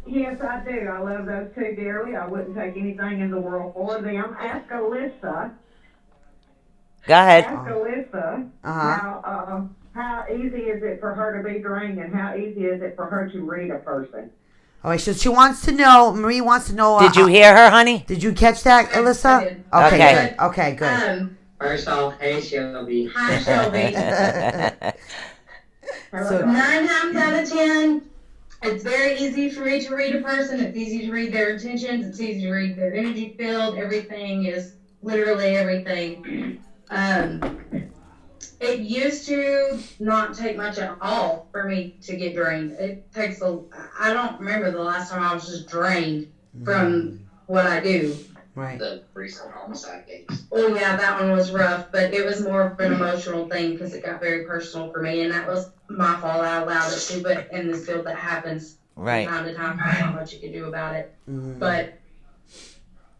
Yes, I do. I love those two dearly. I wouldn't take anything in the world for them. Ask Alyssa. Go ahead. Ask Alyssa how easy is it for her to be drained, and how easy is it for her to read a person? All right, so she wants to know. Marie wants to know. Did you hear her, honey? Did you catch that, Alyssa? I did. Okay, Okay. good. Okay, good. First off, hey Shelby. Hi, Shelby. So- 9 times out of 10, it's very easy for me to read a person. It's easy to read their intentions. It's easy to read their energy field. Everything is literally everything. It used to not take much at all for me to get drained. It takes I don't remember the last time I was just drained from what I do. Right. The recent homicide case. Oh yeah, that one was rough, but it was more of an emotional thing because it got very personal for me, and that was my fault. I allowed it to, but in this field that happens Right. from time to time. There's not much you can do about it. Mhm. But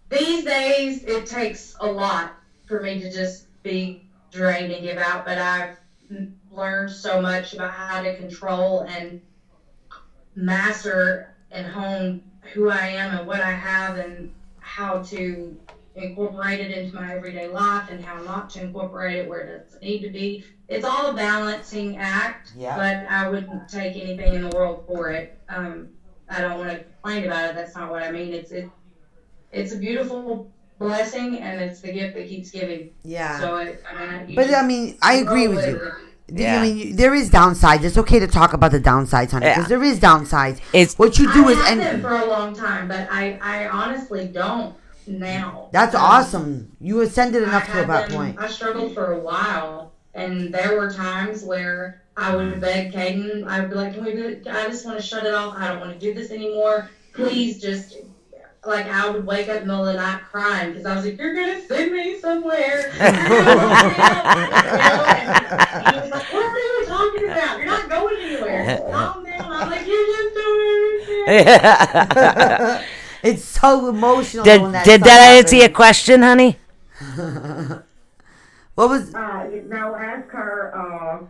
these days, it takes a lot for me to just be drained and give out. But I've learned so much about how to control and master and hone who I am and what I have, and how to incorporate it into my everyday life, and how not to incorporate it where it doesn't need to be. It's all a balancing act, Yeah. but I wouldn't take anything in the world for it. I don't want to complain about it. That's not what I mean. It's a beautiful blessing, and it's the gift that keeps giving. Yeah. So But I mean, I agree with you. Yeah. I mean, there is downsides. It's okay to talk about the downsides, honey, because Yeah. there is downsides. It's What you do I is, haven't for a long time, but I honestly don't now. that's awesome. You ascended enough to I a that had them- point. I struggled for a while, and there were times where I would beg Caden. I would be like, "Can we do it? I just want to shut it off. I don't want to do this anymore. Please, just." Like, I would wake up in the middle of the night crying because I was like, "You're gonna send me somewhere." You're gonna lock me up," and he was like, "What are you talking about? You're not going anywhere. Calm down." I'm like, "You're just doing everything." It's so emotional. did when that did stuff that answer your happens. question, honey? What was? No, ask her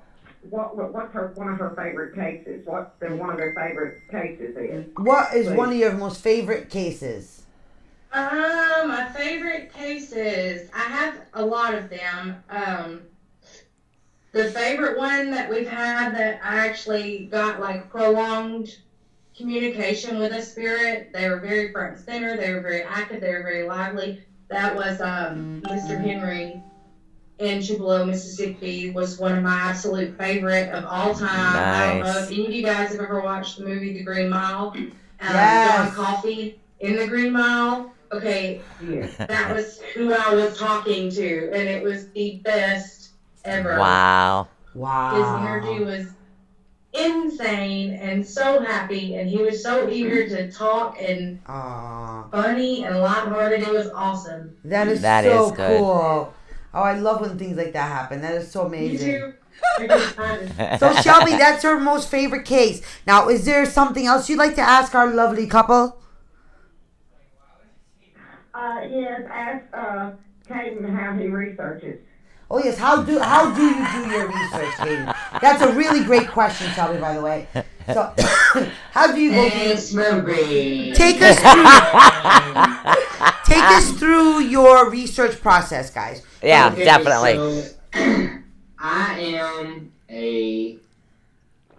what's one of her favorite cases. One of her favorite cases is. What is one of your most favorite cases? My favorite cases, I have a lot of them. The favorite one that we've had that I actually got like prolonged communication with a spirit. They were very front and center. They were very active. They were very lively. That was Mr. Henry in Tupelo, Mississippi, was one of my absolute favorite of all time. I don't know if any of you guys have ever watched the movie The Green Mile. John Coffey in The Green Mile. Okay, that was who I was talking to, and it was the best ever. Wow. His energy was insane and so happy, and he was so eager to talk and funny and lighthearted. It was awesome. That is That so is good. cool. Oh, I love when things like that happen. That is so Me amazing. too. I get excited. So Shelby, that's her most favorite case. Now, is there something else you'd like to ask our lovely couple? Yes, ask Caden how he researches. Oh yes, how do you do your research, Katie? That's a really great question, Shelby. By the way, so how do you go? Thanks, Marie. Take us through your research process, guys. Yeah, Okay, definitely. So, I am a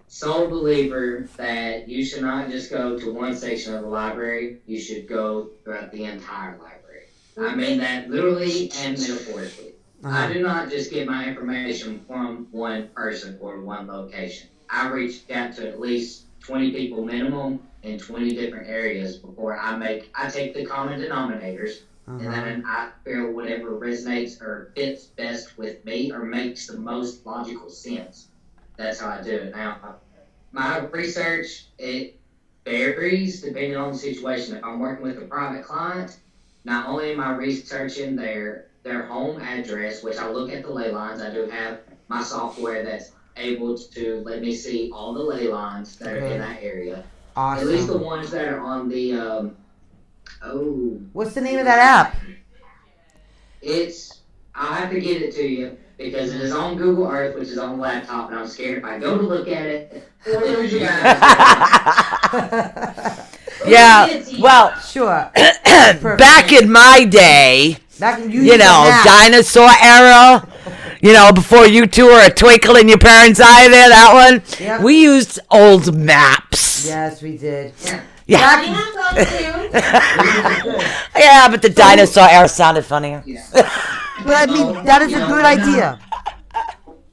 sole believer that you should not just go to one section of the library. You should go throughout the entire library. I mean that literally and metaphorically. I do not just get my information from one person or one location. I reached out to at least 20 people minimum in 20 different areas before I take the common denominators and then I feel whatever resonates or fits best with me or makes the most logical sense. That's how I do it. Now, my research, it varies depending on the situation. If I'm working with a private client, not only am I researching their home address, which I look at the ley lines. I do have my software that's able to let me see all the ley lines that are in that area. Awesome. At least the ones that are on the, What's the name of that app? I'll have to get it to you because it is on Google Earth, which is on the laptop, and I'm scared if I go to look at it, we'll lose you guys. Yeah, well, Sure. back in my day, Back in you know, dinosaur era, you know, before you two were a twinkle in your parents' eye there, that one, Yep. we used old maps. Yes, we did. Yeah. We have those too. Yeah, but the dinosaur era sounded funnier. But I mean, that is a good idea.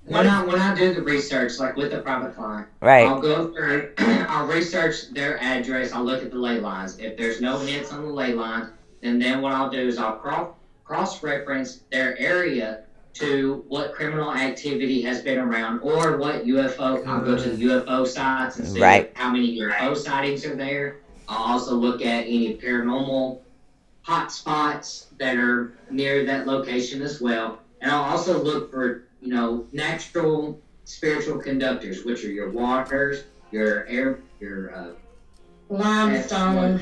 When I do the research, like with the private client, Right. I'll go through, I'll research their address, I'll look at the ley lines. If there's no hits on the ley lines, then what I'll do is I'll cross-reference their area to what criminal activity has been around or what UFO, I'll go to the UFO sites and see Right. how many UFO sightings are there. I'll also look at any paranormal hot spots that are near that location as well. And I'll also look for, natural spiritual conductors, which are your waters, your air, your limestone,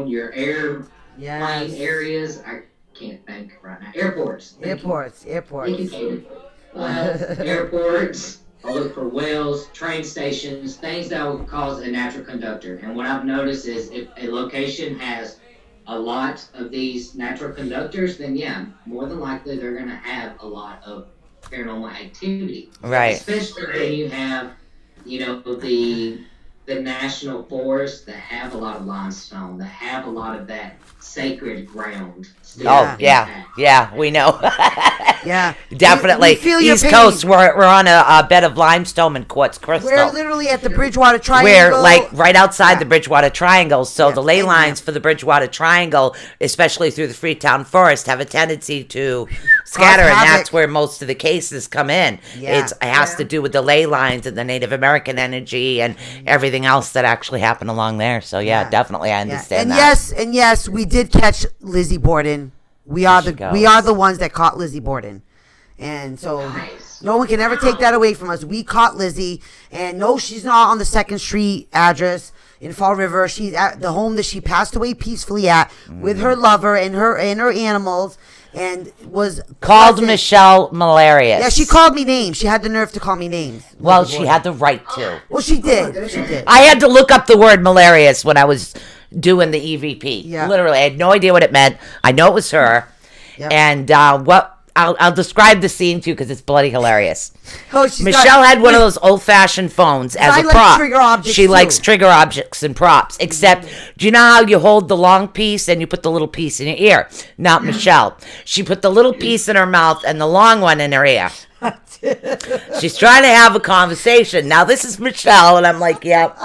your air plane areas. I can't think right now. Airports. Airports. Thank you, Kaden. Airports. I look for wells, train stations, things that will cause a natural conductor. And what I've noticed is if a location has a lot of these natural conductors, then yeah, more than likely they're going to have a lot of paranormal activity. Right. Especially when you have, the national forests that have a lot of limestone, that have a lot of that sacred ground. Oh, yeah, we know. Yeah. Definitely. We feel your East pain. Coast, we're on a bed of limestone and quartz crystal. We're literally at the Bridgewater Triangle. We're like right outside the Bridgewater Triangle. So Yeah, the ley big lines map. for the Bridgewater Triangle, especially through the Freetown Forest, have a tendency to scatter, and havoc. that's where most of the cases come in. Yeah. It has to do with the ley lines and the Native American energy and everything else that actually happened along there. So yeah. Definitely I understand that. And yes, we did catch Lizzie Borden. We are she the ones that caught Lizzie Borden. And so no one can ever take that away from us. We caught Lizzie, and no, she's not on the 2nd Street address in Fall River. She's at the home that she passed away peacefully at with her lover and her animals, and was Called present. Michelle Malarius. Yeah, she called me names. She had the nerve to call me names. Well, Lizzie she Borden. had the right to. Well, she did. She did. I had to look up the word malarious when I was doing the EVP. Yeah. Literally, I had no idea what it meant. I know it was her. Yep. And what I'll describe the scene to you because it's bloody hilarious. Oh, she's Michelle had one of those old-fashioned phones as I a like prop. trigger objects, She too. likes trigger objects and props. Except, do you know how you hold the long piece and you put the little piece in your ear? Not Michelle. She put the little piece in her mouth and the long one in her ear. She's trying to have a conversation. Now, this is Michelle, and I'm like, yep,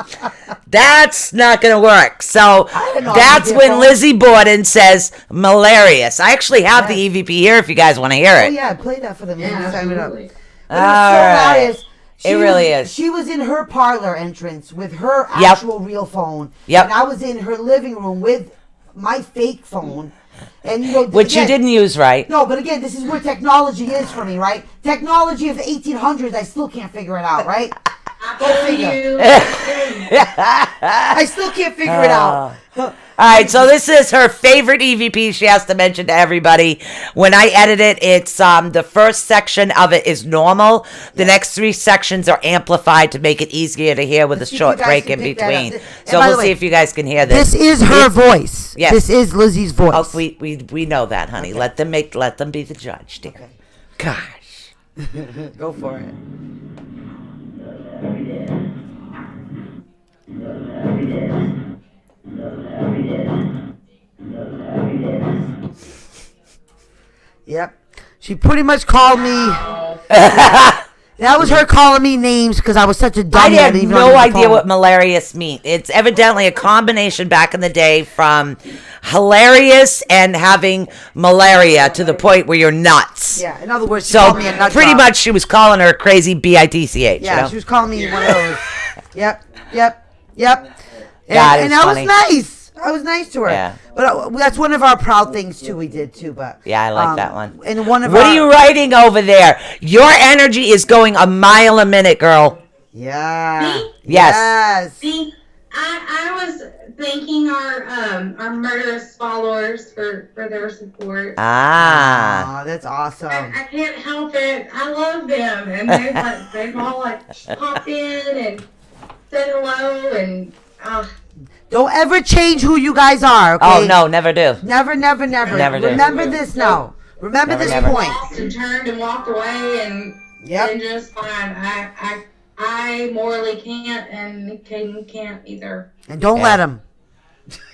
that's not going to work. So didn't know that's I could when hear Lizzie Borden says, malarious. I actually have the EVP here if you guys want to hear Oh it. yeah, play that for them. Yeah, Sign it up. absolutely. But it was so Alright. hilarious. It really is. She was in her parlor entrance with her Yep. actual real phone. Yep. And I was in her living room with my fake phone. And you know, Which you again- didn't use right. No, but again, this is where technology is for me, right? Technology of the 1800s, I still can't figure it out, right? Go figure. I still can't figure it out. All right, so this is her favorite EVP she has to mention to everybody. When I edit it, it's the first section of it is normal. The next 3 sections are amplified to make it easier to hear with Let's a see if short you guys break can in pick that up. between. And So by the we'll way, see if you guys can hear this. This is her voice. Yes. This is Lizzie's voice. Oh, we know that, honey. Let them be the judge, dear. Okay. Gosh. Go for it. Yep. She pretty much called me. That was her calling me names because I was such a I dummy. had didn't even no answer the idea phone. what malarious means. It's evidently a combination back in the day from hilarious and having malaria to the point where you're nuts. Yeah, in other words, she So called me a nut pretty job. much she was calling her crazy bitch. Yeah, you know? she was calling me one of those. Yep. And, God, it and was I funny. was nice. I was nice to her. Yeah. But that's one of our proud things too. We did too. But Yeah, I like that one. And one of What our, are you writing over there? Your energy is going a mile a minute, girl. Yeah. Me? Yes. See, I was thanking our murderous followers for their support. Ah. Aw, that's awesome. I can't help it. I love them, and they've all like popped in and said hello, and Don't ever change who you guys are. Okay? Oh, no, never do. Never, never, never. Never do. Remember this now. Remember Never, this never. point. lost and turned and walked away, and Yep. and just fine. I morally can't, and Caden can't either. And don't Yeah. let him.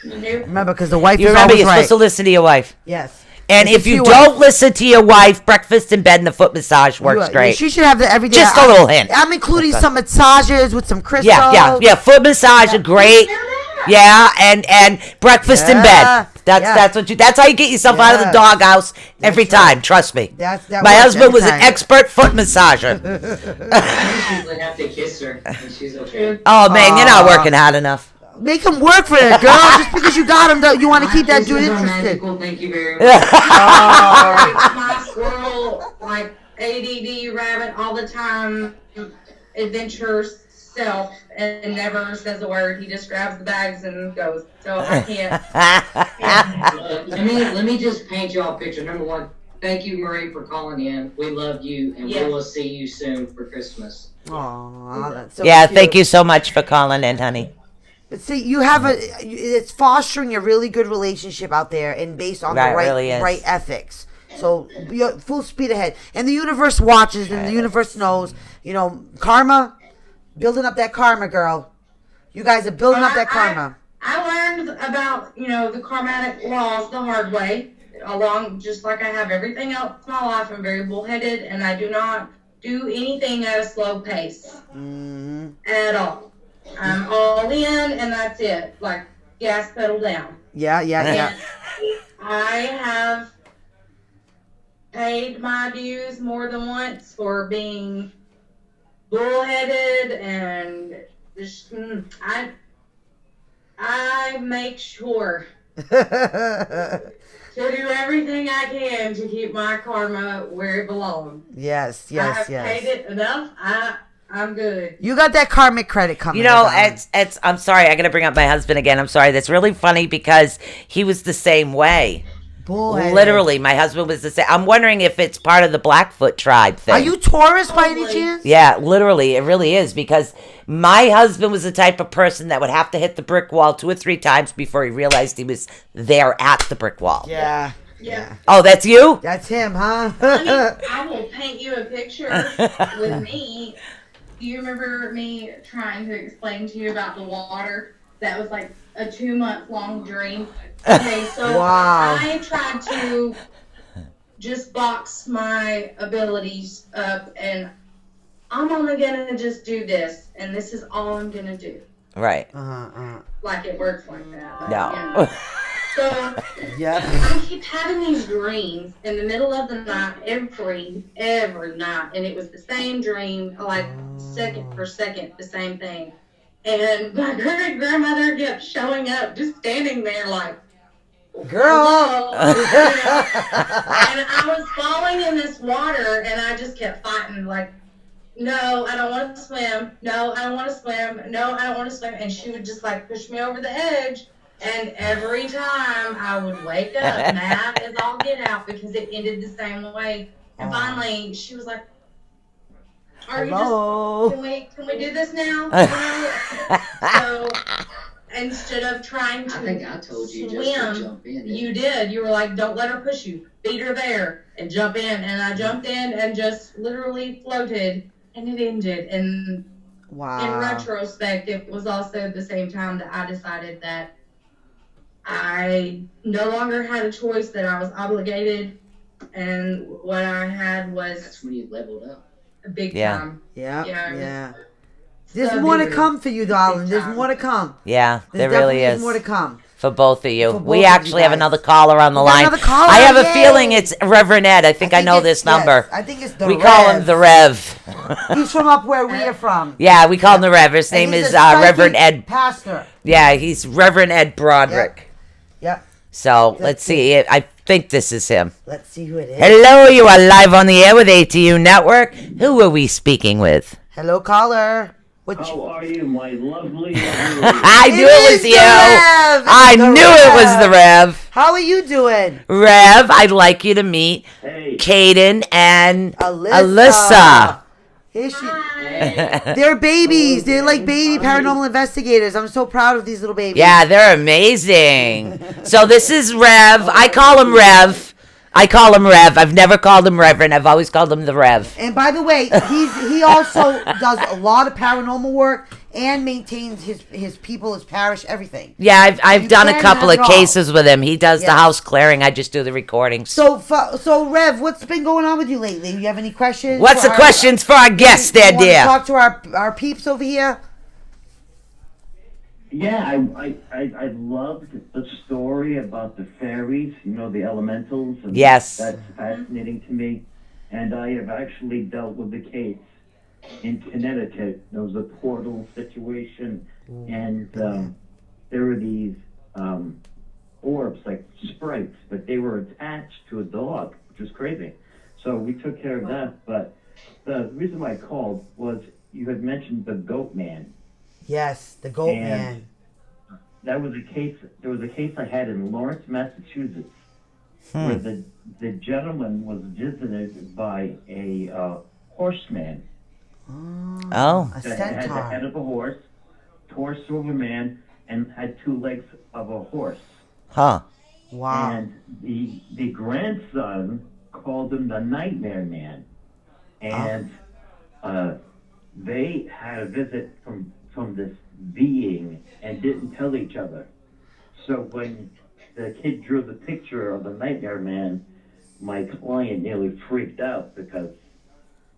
Nope. Remember, because the wife You is remember, always you're right. supposed to listen to your wife. Yes. And Listen if to you your don't wife. listen to your wife, breakfast in bed and a foot massage works You- great. She should have that every day. Just a little hint. I'm including some massages with some crystals. Yeah. Foot massage are great. Yeah, and breakfast in Yeah, bed. That's how you get yourself out of the Yes. doghouse every That's right. time. Trust me. That My works husband every was an time. expert foot massager. I usually have to kiss her, and she's okay. Oh man, you're not working hard enough. Make him work for it, girl. Just because you got him, you want to keep that This dude is interested. magical, thank you very much. My squirrel, like ADD rabbit, all the time, adventure self, and never says a word. He just grabs the bags and goes. So I can't. Let me just paint y'all a picture. Number one, thank you, Marie, for calling in. We love you, and Yes. we will see you soon for Christmas. Aw, that's so Yeah, cute. thank you so much for calling in, honey. But see, you have it's fostering a really good relationship out there, and based on That the really is. right ethics. So you're full speed ahead, and the universe watches, and the universe knows. You know, karma, building up that karma, girl. You guys are building up that karma. I learned about, the karmatic laws the hard way, just like I have everything else in my life. I'm very bullheaded, and I do not do anything at a slow pace Mm-hmm. at all. I'm all in, and that's it. Like, gas pedal down. Yeah. And I have paid my dues more than once for being bullheaded, and just, I make sure to do everything I can to keep my karma where it belongs. Yes. I have paid it enough. I'm good. You got that karmic credit coming. You know, darling. it's. I'm sorry, I gotta bring up my husband again. I'm sorry. That's really funny because he was the same way. Bullheaded. Literally, my husband was the same. I'm wondering if it's part of the Blackfoot tribe thing. Are you Taurus by any Totally. chance? Yeah, literally, it really is because my husband was the type of person that would have to hit the brick wall 2 or 3 times before he realized he was there at the brick wall. Yeah. Yeah. Oh, that's you? That's him, huh? I will paint you a picture with me. Do you remember me trying to explain to you about the water? That was like a 2-month long dream. Okay, so Wow. I tried to just box my abilities up, and I'm only gonna just do this, and this is all I'm gonna do. Right. Like it works like that. But, No. you know. So Yep. I keep having these dreams in the middle of the night, every night, and it was the same dream, like second for second, the same thing. And my great grandmother kept showing up, just standing there, like, Girl. hello. And I was falling in this water, and I just kept fighting, like, no, I don't want to swim. No, I don't want to swim. No, I don't want to swim. And she would just like push me over the edge. And every time I would wake up mad as all get out because it ended the same way. And finally, she was like, "Are you Hello. just? Can we do this now?" You know? So instead of trying to I think I told you swim, just to jump in. you did. You were like, "Don't let her push you. Beat her there and jump in." And I jumped in and just literally floated, and it ended. And Wow. in retrospect, it was also the same time that I decided that I no longer had a choice, that I was obligated, and what I had was That's when you leveled up. a big Yeah. time. Yeah. Yeah. Yeah. There's So more to big. come for you, darling. Big There's time. more to come. Yeah, There's there really definitely is. more to come. For both of you. For both We of you actually have guys. another caller on the We got line. another caller, I have a yay! feeling it's Reverend Ed. I think I know it's- this number. yes, I think it's the We call him the Rev. He's from up where we are from. Yeah, we call him the Rev. His And name he's is a psychic Reverend Ed. Pastor. Yeah, he's Reverend Ed Broderick. Yep. So let's see. I think this is him. Let's see who it is. Hello, you are live on the air with ATU Network. Who are we speaking with? Hello, caller. What How are you, my lovely? I knew it is was the you. Rev. I It's the knew it was Rev. the Rev. How are you doing? Rev, I'd like you to meet Hey, Caden and Alyssa. Alyssa. Here she. Hi. They're babies. They're like baby paranormal investigators. I'm so proud of these little babies. Yeah, they're amazing. So this is Rev. I call him Rev. I've never called him Reverend. I've always called him the Rev. And by the way, he also does a lot of paranormal work and maintains his people, his parish, everything. Yeah, I've You done a can couple have of it all. cases with him. He does the Yes. house clearing. I just do the recordings. So Rev, what's been going on with you lately? You have any questions? What's the for our- questions for our guest there, you wanna dear? Talk to our peeps over here. yeah, I loved the story about the fairies, you know, the elementals. And Yes. That's fascinating to me. And I have actually dealt with the case in Connecticut. There was a portal situation, and there were these orbs, like sprites, but they were attached to a dog, which was crazy. So we took care of that. But the reason why I called was you had mentioned the Goat Man. Yes, the goat And- man. That was a case. There was a case I had in Lawrence, Massachusetts, where the gentleman was visited by a horseman Oh. A that had the head centaur. of a horse, torso of a man, and had 2 legs of a horse. Huh. Wow. And the grandson called him the Nightmare Man, and they had a visit from this being and didn't tell each other. So when the kid drew the picture of the Nightmare Man, my client nearly freaked out because,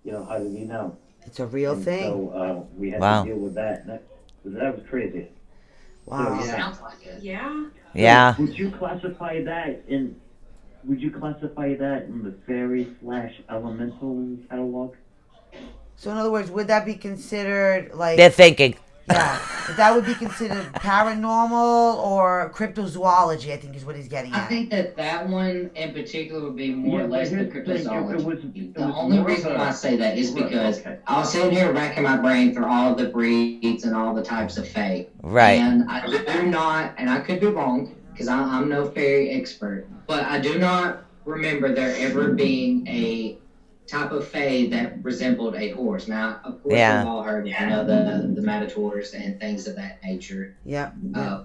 you know, how did he know? It's a real And thing. So we had Wow. to deal with that. That was crazy. Wow. So, yeah. Sounds like it. Yeah. Yeah. Would you classify that in? Would you classify that in the fairy/elemental catalog? So in other words, would that be considered like They're thinking. yeah, if that would be considered paranormal or cryptozoology? I think is what he's getting I at. think that one in particular would be more Yeah, or less but the here's the thing, cryptozoology. it The was only more reason of a- why I say that is Right, because okay. I was sitting here racking my brain through all the breeds and all the types of fae. Right. And I do not, and I could be wrong, because I'm no fairy expert, but I do not remember there ever being a type of fae that resembled a horse. Now, of course, Yeah. we've all heard, you know, the matadors and things of that nature. Yeah.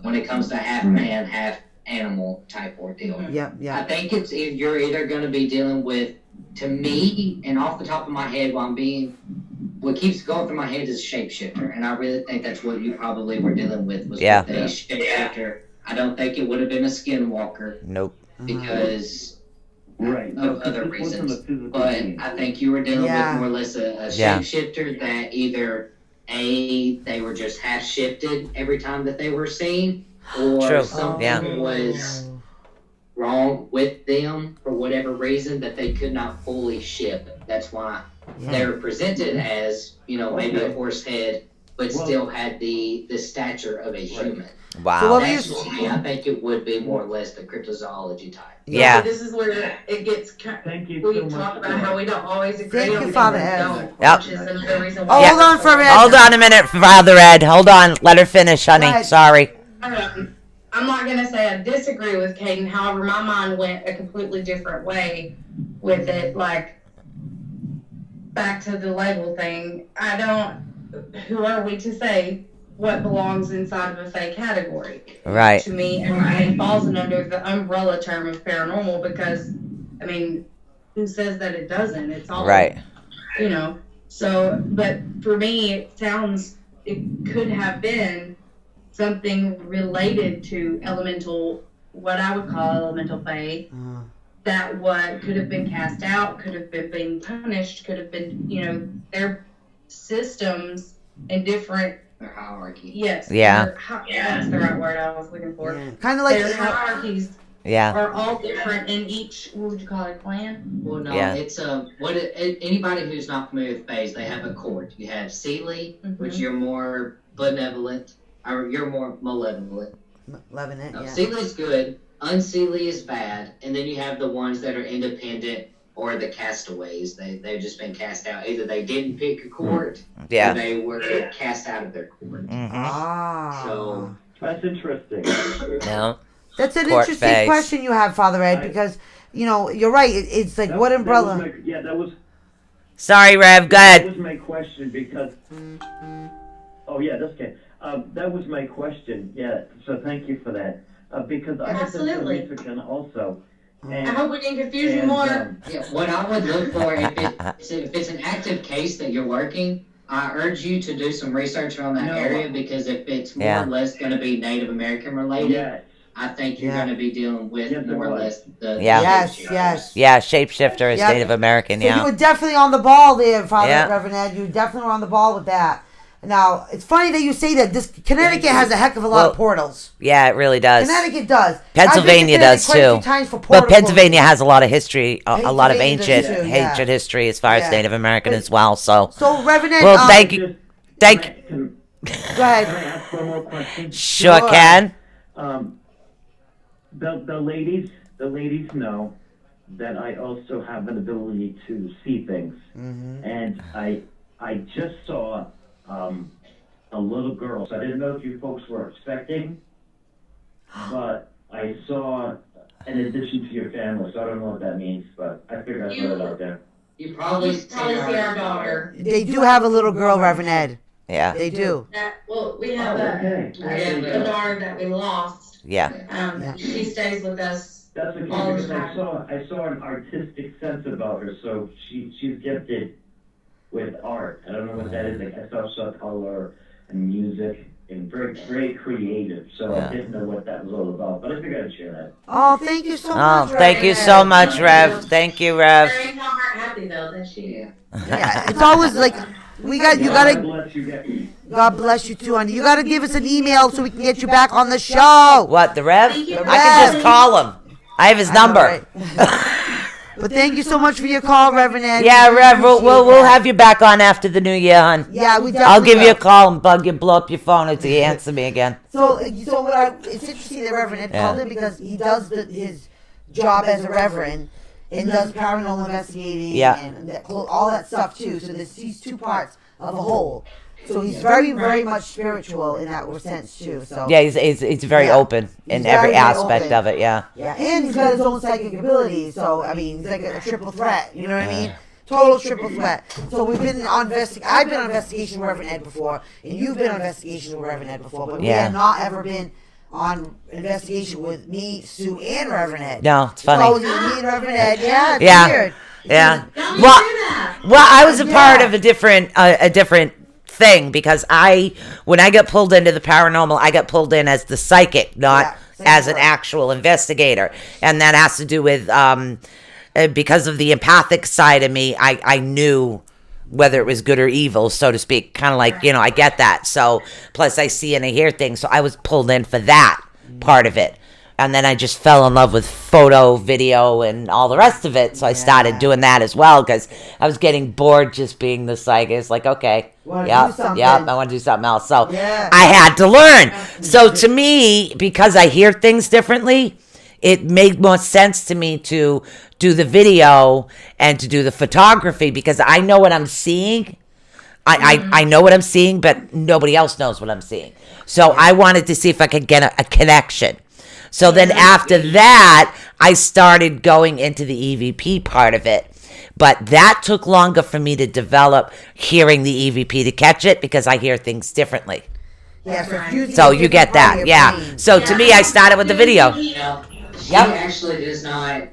When it comes to half man, half animal type ordeal. Yep, I yeah. think you're either going to be dealing with, to me, and off the top of my head, what keeps going through my head is shapeshifter, and I really think that's what you probably were dealing with was Yeah. with a shapeshifter. I don't think it would have been a skinwalker Nope. because Right. of other reasons. But I think you were dealing Yeah. with more or less a Yeah. shapeshifter that either they were just half shifted every time that they were seen, or True. something Yeah. was wrong with them for whatever reason that they could not fully shift. That's why they were presented as, maybe a horse head, but still had the stature of a human. Wow. So what That's to me, I think it would be more or less the cryptozoology type. Yeah. This is where it gets. Thank you We so talk much. about how we don't always agree Thank on you, things Father and Ed. don't, Yep. which is another reason Oh, why. hold on for a minute. Hold on a minute, Father Ed. Hold on. Let her finish, honey. Go ahead. Sorry. I'm not gonna say I disagree with Caden. However, my mind went a completely different way with it. Like back to the label thing. I don't. Who are we to say what belongs inside of a fake category? Right. To me, everything falls under the umbrella term of paranormal because, I mean, who says that it doesn't? It's all Right. So, but for me, it could have been something related to elemental, what I would call elemental fae, that what could have been cast out, could have been being punished, could have been, their systems and different, Their hierarchy. yes. Yeah. That's the right word I was looking for. Kind of like Their hierarchies Yeah. are all different in each, what would you call it, clan? Well, no, Yeah. it's anybody who's not familiar with phase, they have a court. You have Sealy, which you're more benevolent, or you're more malevolent. loving it. No, Yeah. Sealy's good, Unsealy is bad, and then you have the ones that are independent or the castaways. They've just been cast out. Either they didn't pick a court, or Yeah. they were cast out of their court. Mm-hmm. Ah. So That's interesting. No. That's an Court interesting phase. question you have, Father Ed, because you're right. It's like what umbrella? That was Sorry, Rev. Go That ahead. was my question because. Oh yeah, that's okay. That was my question. Yeah, so thank you for that. Because I have done some Absolutely. research on also. I hope we didn't confuse you more. yeah, what I would look for if it's an active case that you're working, I urge you to do some research around that No. area because if it's more Yeah. or less going to be Native American related, Yeah, I think you're Yeah. going to be dealing with Yes, it more or was. less the Yeah. Yes, yes. Yeah, shapeshifter is Yep. Native American. So you Yeah. were definitely on the ball there, Father Yeah. Reverend Ed. You definitely were on the ball with that. Now, it's funny that you say that. This Connecticut has a heck of a lot of portals. Yeah, it really does. Connecticut does. Pennsylvania I've been to does Connecticut quite a too. few times for portal But Pennsylvania has a lot of history, a lot of Pennsylvania does ancient too, yeah. history as far Yeah. as Native American But- as well. So, So, Reverend Ed, well, thank you. Just- Thank. Can Go can I ahead. ask one more question? Sure Sure. can. The ladies know that I also have an ability to see things, and I just saw a little girl. So I didn't know if you folks were expecting, but I saw in addition to your family. So I don't know what that means, but I figured I'd put it out there. You probably See our daughter. They do have a little girl, Reverend Ed. Yeah. They do. We have Okay. we have a daughter that we lost. Yeah. Yeah. She stays with us. That's okay All the because time. I saw an artistic sense about her. So she's gifted with art. I don't know what that is. Like I saw color and music and very creative. So Yeah. I didn't know what that was all about. But I figured I'd share that. Oh, thank you so Oh, much. thank you Reverend so Ed. much, Rev. Thank you, Rev. Very heart happy though that she. Yeah, it's always like you God gotta. bless you guys. God bless you too, honey. You gotta give us an email so we can get you back on the show. What, the Rev? Thank you, I can just Rev. call him. I have his number. Right. But thank you so much for your call, Reverend Ed. Yeah, We Rev, we'll appreciate that. have you back on after the new year, hon. Yeah, we definitely I'll give you a will. call and bug you, blow up your phone until you answer me again. So it's interesting that Reverend Ed Yeah. called in because he does his job as a reverend and does paranormal investigating Yeah. and all that stuff too. So he's two parts of a whole. So he's very, very much spiritual in that sense too. So Yeah, he's very Yeah. open in He's every very, very aspect open. of it, yeah. yeah, and he's got his own psychic abilities. So I mean, he's like a triple threat. You know what I mean? Total triple threat. So we've been on I've been on investigation with Reverend Ed before, and you've been on investigation with Reverend Ed before, but we Yeah. have not ever been on investigation with me, Sue, and Reverend Ed. No, it's It's funny. always me and Reverend Ed. Yeah, it's Yeah. weird. Yeah. Don't Well, do that. well, I was a part Yeah. of a different thing because when I got pulled into the paranormal, I got pulled in as the psychic, not same as an here. actual investigator, and that has to do with because of the empathic side of me. I knew whether it was good or evil, so to speak. Kind of like, I get that. So plus I see and I hear things, so I was pulled in for that part of it. And then I just fell in love with photo, video, and all the rest of it. So I started doing that as well because I was getting bored just being the psychic. It's like, okay, Wanna do yep, something. I want to do something else. So Yeah. I had to learn. So to me, because I hear things differently, it made more sense to me to do the video and to do the photography because I know what I'm seeing. I know what I'm seeing, but nobody else knows what I'm seeing. So I wanted to see if I could get a connection. So then after that, I started going into the EVP part of it. But that took longer for me to develop hearing the EVP to catch it because I hear things differently. Yeah, so it's using So a you different get part of that, your yeah. brain. So to me, I started with the video. You know, she Yep. actually does not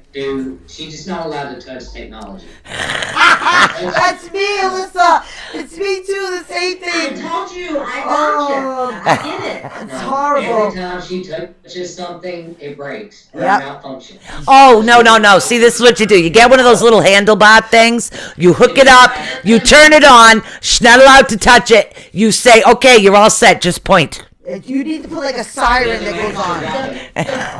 she's not allowed to touch technology. That's me, Alyssa. It's me too. The same I thing. told you. I Oh. gotcha. I get it. It's horrible. Every time she touches something, it breaks or Yep. malfunctions. Oh, no. See, this is what you do. You get one of those little handlebar things. You hook it up. You turn it on. She's not allowed to touch it. You say, okay, you're all set. Just point. You need to put like a siren that goes on.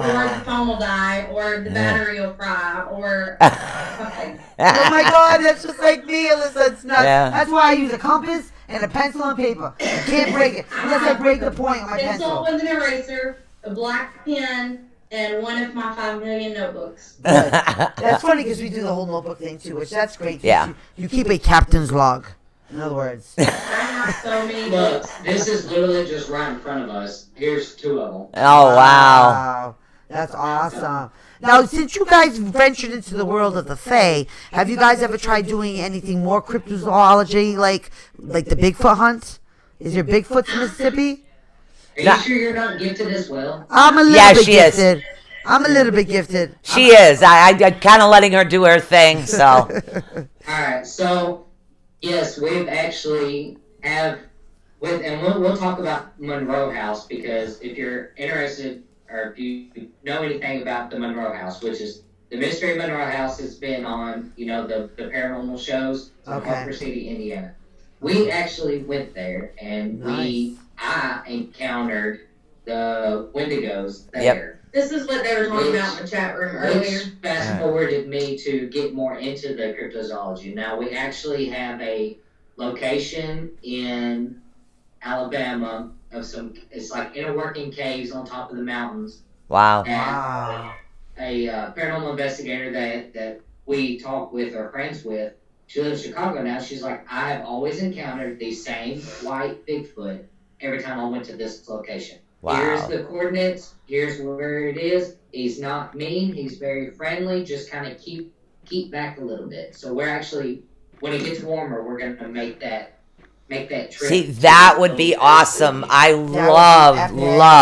Or the phone will die, or the battery will fry, or something. Oh my God, that's just like me, Alyssa. It's nuts. Yeah. That's why I use a compass and a pencil and paper. I can't break it unless I break the point on my Pencil pencil. with an eraser, a black pen, and one of my 5 million notebooks. That's funny because we do the whole notebook thing too, which that's great. Yeah. You keep a captain's log. In other words. I have so many Look, books. this is literally just right in front of us. Here's 2 of them. Oh, wow. That's awesome. Now, since you guys ventured into the world of the Fae, have you guys ever tried doing anything more cryptozoology, like the Bigfoot hunt? Is there Bigfoots in Mississippi? Are you Nah. sure you're not gifted as well? I'm a little Yeah, bit she is. gifted. I'm a little bit gifted. She is. I kind of letting her do her thing, so. Alright, so yes, we've actually and we'll talk about Monroe House because if you're interested or if you know anything about the Monroe House, which is the Mystery Monroe House has been on, the paranormal shows in Okay. Harper City, Indiana. We actually went there and I encountered the Wendigos there. This is what they were talking about in the chat room earlier. Which fast forwarded me to get more into the cryptozoology. Now we actually have a location in Alabama of it's like inner working caves on top of the mountains. Wow. Wow. A paranormal investigator that we talk with or friends with, she lives in Chicago now. She's like, I have always encountered the same white Bigfoot every time I went to this location. Wow. Here's the coordinates. Here's where it is. He's not mean. He's very friendly. Just kind of keep back a little bit. So we're actually, when it gets warmer, we're gonna make that trip. See, that would be awesome. I would be love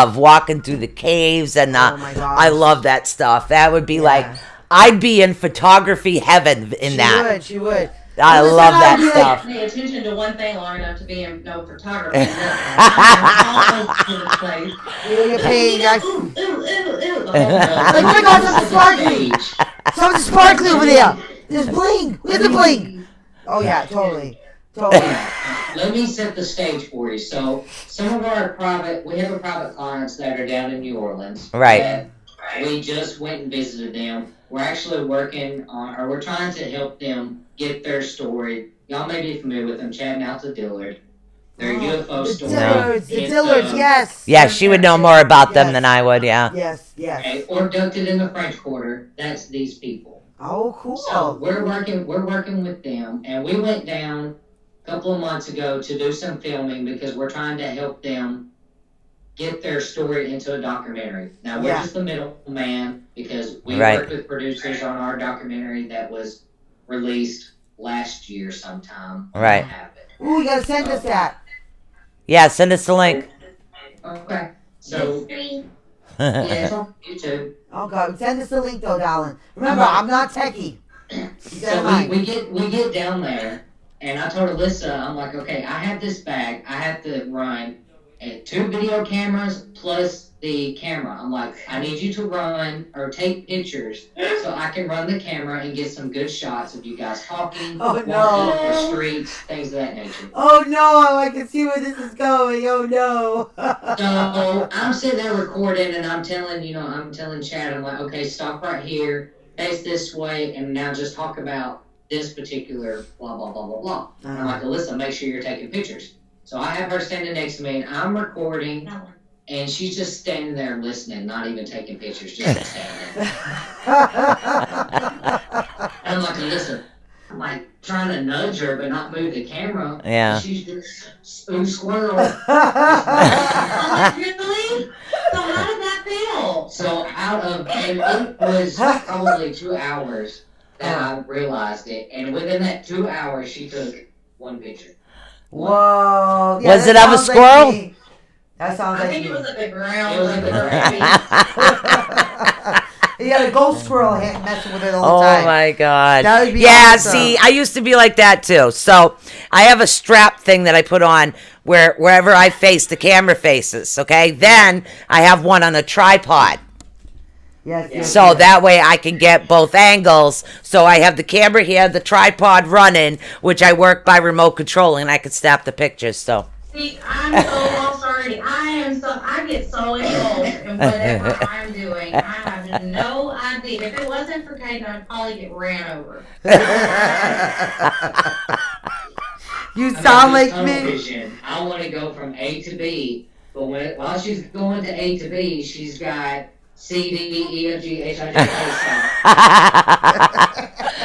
epic. walking through the caves and Oh my gosh. I love that stuff. That would be like, I'd be in photography heaven in that. She would. I Listen, love I'd that be like- stuff. Pay attention to one thing long enough to be in no photography. I'm all over the place. You're paying. Ooh, ooh, ooh. Oh my God, that's sparkly. Something's sparkly over there. There's bling. Where's the bling? Oh yeah, totally. Let me set the stage for you. So, some of our we have private clients that are down in New Orleans. Right. that We just went and visited them. We're actually we're trying to help them get their story. Y'all may be familiar with them, Chad and Alta Dillard. Their UFO The story. Dillards, the It's, Dillards, yes. Yeah, she would know more about them than I would, yeah. Yes, yes. Okay, or abducted in the French Quarter. That's these people. Oh, cool. So we're working with them, and we went down a couple of months ago to do some filming because we're trying to help them get their story into a documentary. Now we're Yeah. just the middleman because we Right. worked with producers on our documentary that was released last year sometime. Right. Ooh, you gotta send us that. Yeah, send us the link. Okay. So Yeah, it's on YouTube. Okay, send us the link though, darling. Remember, I'm not techie. So we get down there, and I told Alyssa, I'm like, okay, I have this bag. I have to run 2 video cameras plus the camera. I'm like, I need you to run or take pictures so I can run the camera and get some good shots of you guys talking, walking up the streets, things of that nature. Oh no, I can see where this is going. Oh no. So I'm sitting there recording, and I'm telling Chad, I'm like, okay, stop right here, face this way, and now just talk about this particular blah, blah, blah, blah, blah. And I'm like, Alyssa, make sure you're taking pictures. So I have her standing next to me, and I'm recording, and she's just standing there listening, not even taking pictures, just standing there. And I'm like, Alyssa, I'm like trying to nudge her, but not move the camera. Yeah. And she's just spoon squirrel. I'm like, really? So how did that feel? So and it was probably 2 hours that I realized it, and within that 2 hours, she took 1 picture. Whoa. Yeah, Was that it of a sounds like squirrel? me. That sounds I like think me. it was at the ground. It was at the You had a ghost squirrel messing with it all Oh the time. my god. That would be yeah, awesome. see, I used to be like that too. So I have a strap thing that I put on wherever I face the camera faces, okay? Then I have one on a tripod. Yes. So that way I can get both angles. So I have the camera here, the tripod running, which I work by remote control, and I can snap the pictures. So See, I'm so lost already. I get so involved in whatever I'm doing. I have no idea. If it wasn't for Kaden, I'd probably get ran over. You sound like tunnel me. vision. I want to go from A to B, but while she's going to A to B, she's got C, D, E, F, G, H, I, J, K,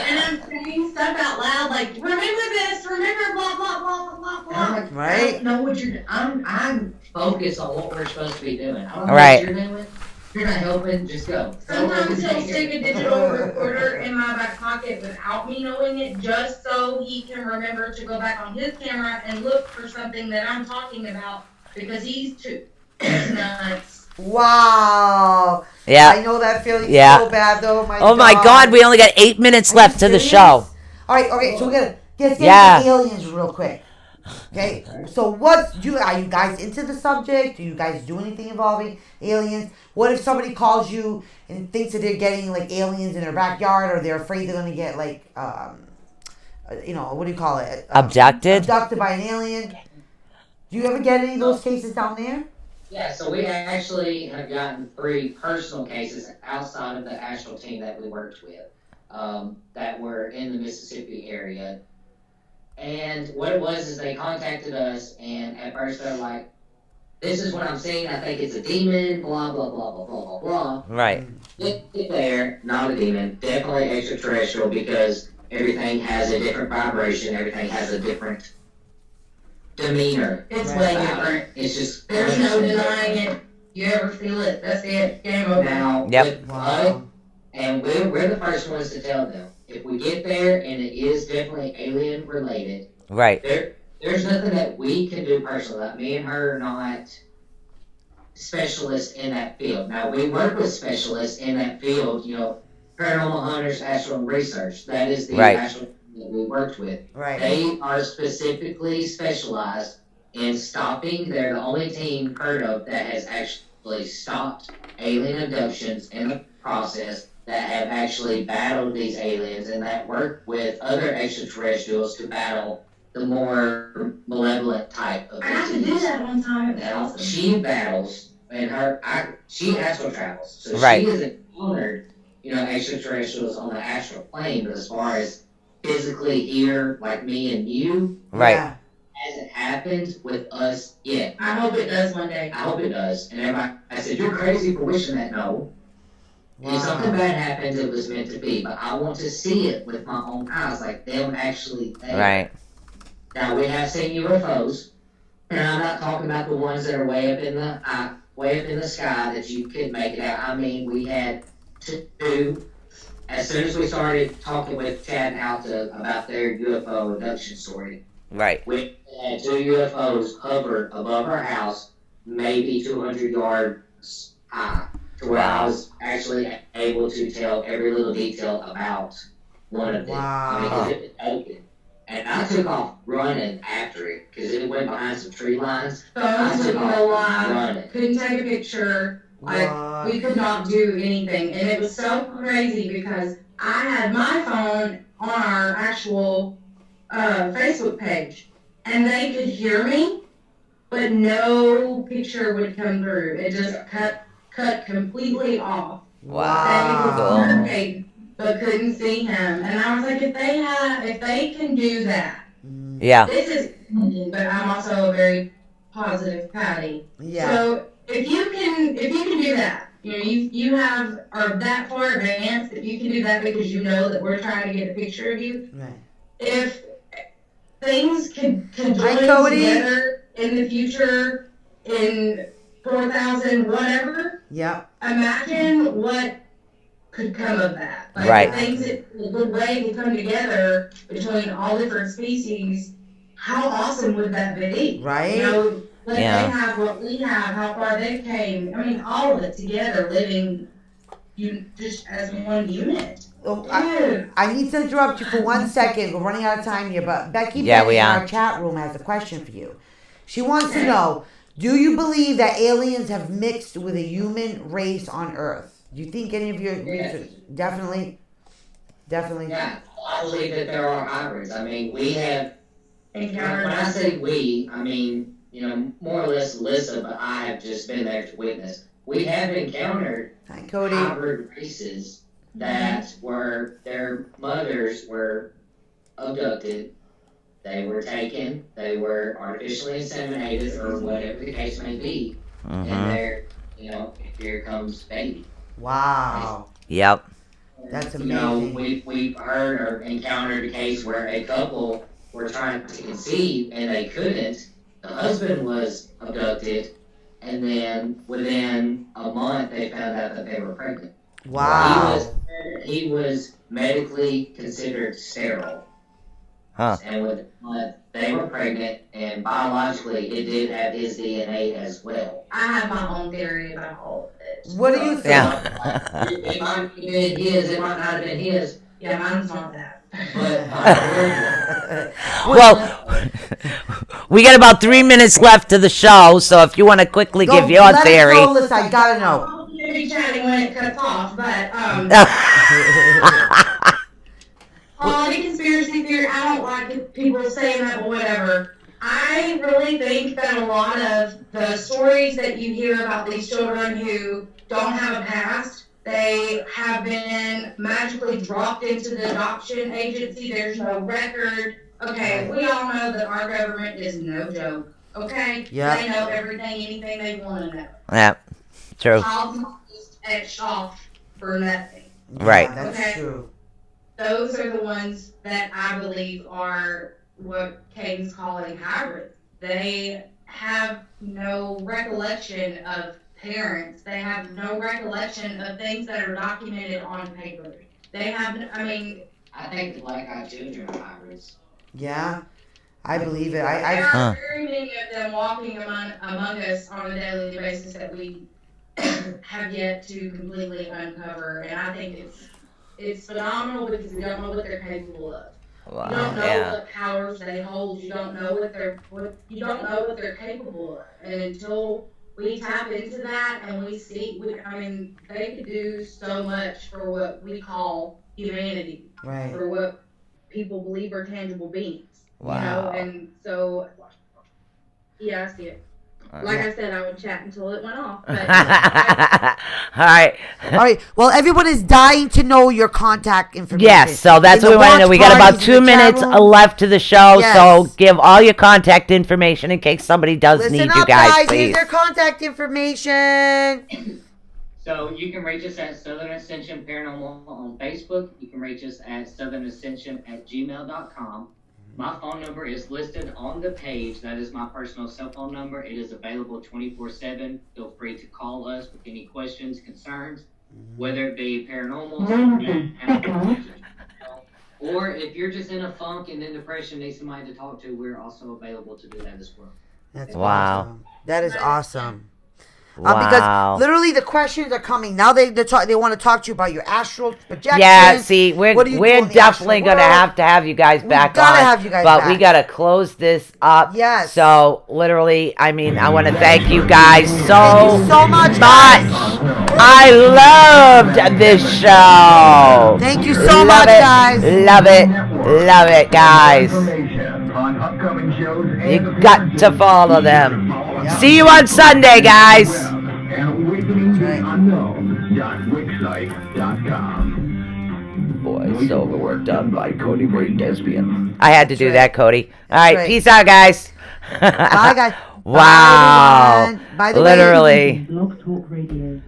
And I'm saying stuff out loud like, remember this, remember blah, blah, blah, blah, and I'm blah. like, I Right? don't know what you're doing. I'm focused on what we're supposed to be doing. I don't know Right. what you're doing. If you're not helping, just go. Sometimes he'll stick a digital recorder in my back pocket without me knowing it, just so he can remember to go back on his camera and look for something that I'm talking about, because he's nuts. Wow. I yeah. know that feeling Yeah. so bad though. Oh my god, we only got 8 minutes Are you left to the serious? show. All right, okay, so we're gonna get Yeah. into aliens real quick. Okay, so are you guys into the subject? Do you guys do anything involving aliens? What if somebody calls you and thinks that they're getting like aliens in their backyard, or they're afraid they're gonna get like, what do you call it? Abducted? Abducted by an alien. Do you ever get any of those cases down there? Yeah, so we actually have gotten 3 personal cases outside of the actual team that we worked with that were in the Mississippi area. And what it was is they contacted us, and at first they're like, this is what I'm seeing, I think it's a demon, blah, blah, blah, blah, blah, blah, blah. Right. Get there, not a demon, definitely extraterrestrial, because everything has a different vibration, everything has a different demeanor. It's way different. It's just There's no denying it. You ever feel it, that's it. Game over. now. Yep. With us, and we're the first ones to tell them. If we get there and it is definitely alien related, Right. there's nothing that we can do personally. Like me and her are not specialists in that field. Now we work with specialists in that field. Paranormal hunters, astral research. That is the Right. actual thing that we worked with. Right. They are specifically specialized in stopping. They're the only team heard of that has actually stopped alien abductions in the process, that have actually battled these aliens, and that work with other extraterrestrials to battle the more malevolent type of I got to do entities. that one time. It was Now, awesome. she battles, and she astral travels. So Right. she has encountered, extraterrestrials on the astral plane, but as far as physically here, like me and you, Right. Yeah. hasn't happened with us yet. I hope it does one day. I hope it does. And everybody, I said, you're crazy for wishing that. No. If something bad happens, it was meant to be. But I want to see it with my own eyes, like them actually there. Right. Now, we have seen UFOs, and I'm not talking about the ones that are way up in the sky that you could make it out. I mean, we had 2. As soon as we started talking with Chad and Alta about their UFO abduction story, Right. we had 2 UFOs hover above our house, maybe 200 yards high. to where I was actually able to tell every little detail about one of them. I mean, 'cause it was open. And I took off running after it because it went behind some tree lines. Phones took a lot. Running. Couldn't take a picture. Like, we could not do anything. And it was so crazy because I had my phone on our actual Facebook page. And they could hear me, but no picture would come through. It just cut completely off. Wow. They could hear me, but couldn't see him. And I was like, if they can do that, Yeah. this is, but I'm also a very positive Patty. Yeah. So if you can do that, you know, you are that far advanced. If you can do that because you know that we're trying to get a picture of you. Right. If things can join Cody. together in the future in 4,000 whatever, Yep. imagine what could come of that. Like, Right. The good way to come together between all different species, how awesome would that be? Right. You know, like Yeah. they have what we have, how far they came. I mean, all of it together, living just as one unit. Oh, Dude. I need to interrupt you for 1 second. We're running out of time here, but Becky Yeah, Bennett we in are. our chat room has a question for you. She wants to know, do you believe that aliens have mixed with a human race on Earth? Do you think any of your research? Definitely. Yeah, I believe that there are hybrids. I mean, we have. When I Encountered. say we, I mean, you know, more or less Alyssa, but I have just been there to witness. We have encountered Hi, Cody. hybrid races that were, their mothers were abducted, they were taken, they were artificially inseminated, or whatever the case may be, and they're, you know, here comes baby. Wow. Yep. That's You know, amazing. we've heard or encountered a case where a couple were trying to conceive and they couldn't. The husband was abducted, and then within a month they found out that they were pregnant. Wow. He was medically considered sterile. Huh. And within a month they were pregnant, and biologically it did have his DNA as well. I have my own theory about all of this. What do you think? Yeah. It might have been his, it might not have been his, Yeah, mine's not that. but Well, we got about 3 minutes left to the show, so if you want to quickly give your let us theory. know, Alyssa, I gotta know. I'm going to be chatting when it cuts off, but any conspiracy theory, I don't like people saying that, but whatever. I really think that a lot of the stories that you hear about these children who don't have a past, they have been magically dropped into the adoption agency. There's no record. Okay, we all know that our government is no joke. Okay? Yeah. They know everything, anything they want to know. Yeah, true. Child just etched off for nothing. Right. Yeah, that's Okay. true. Those are the ones that I believe are what Caden's calling hybrids. They have no recollection of parents. They have no recollection of things that are documented on paper. They have, I mean, I think the black-eyed children are hybrids. Yeah, I believe it. there I are very many of them walking among us on a daily basis that we have yet to completely uncover. And I think it's phenomenal because we don't know what they're capable of. You Wow. don't know Yeah. what powers they hold. You don't know what they're capable of. And until we tap into that and we see, I mean, they could do so much for what we call humanity, right. for what people believe are tangible beings. Wow. You know, and so, yeah, I see it. Like I said, I would chat until it went off. But All right. All right. Well, everyone is dying to know your contact information. Yes, so that's In what the we want to know. watch We got about parties, in 2 the chat minutes room. left to the show, so Yes. give all your contact information in case somebody does Listen need up, you guys, Here's please. their contact information. So you can reach us at Southern Ascension Paranormal on Facebook. You can reach us at southernascension@gmail.com. My phone number is listed on the page. That is my personal cell phone number. It is available 24/7. Feel free to call us with any questions, concerns, whether it be paranormal, or if you're just in a funk and in depression, need somebody to talk to, we're also available to do that as well. That's Wow. awesome. That is awesome. Wow. Because literally the questions are coming now. They want to talk to you about your astral projection. Yeah, see, we're What do you do in the definitely astral going to world? have you guys back gotta on. have you guys but back. we got to close this up. Yes. So, literally, I mean, I want to thank you guys Thank so you so much, guys. I loved this show. Thank you so Love much, it, guys. Love it, guys. On upcoming shows You got to follow them. See you on Sunday, guys. and awakeningsunknown.wixsite.com. Boy, so overworked done by Cody Ray Desbian. I had to do that, Cody. All right, right. peace out, guys. Bye, guys. Wow. Bye, everyone. By the way- Literally. Blog Talk Radio.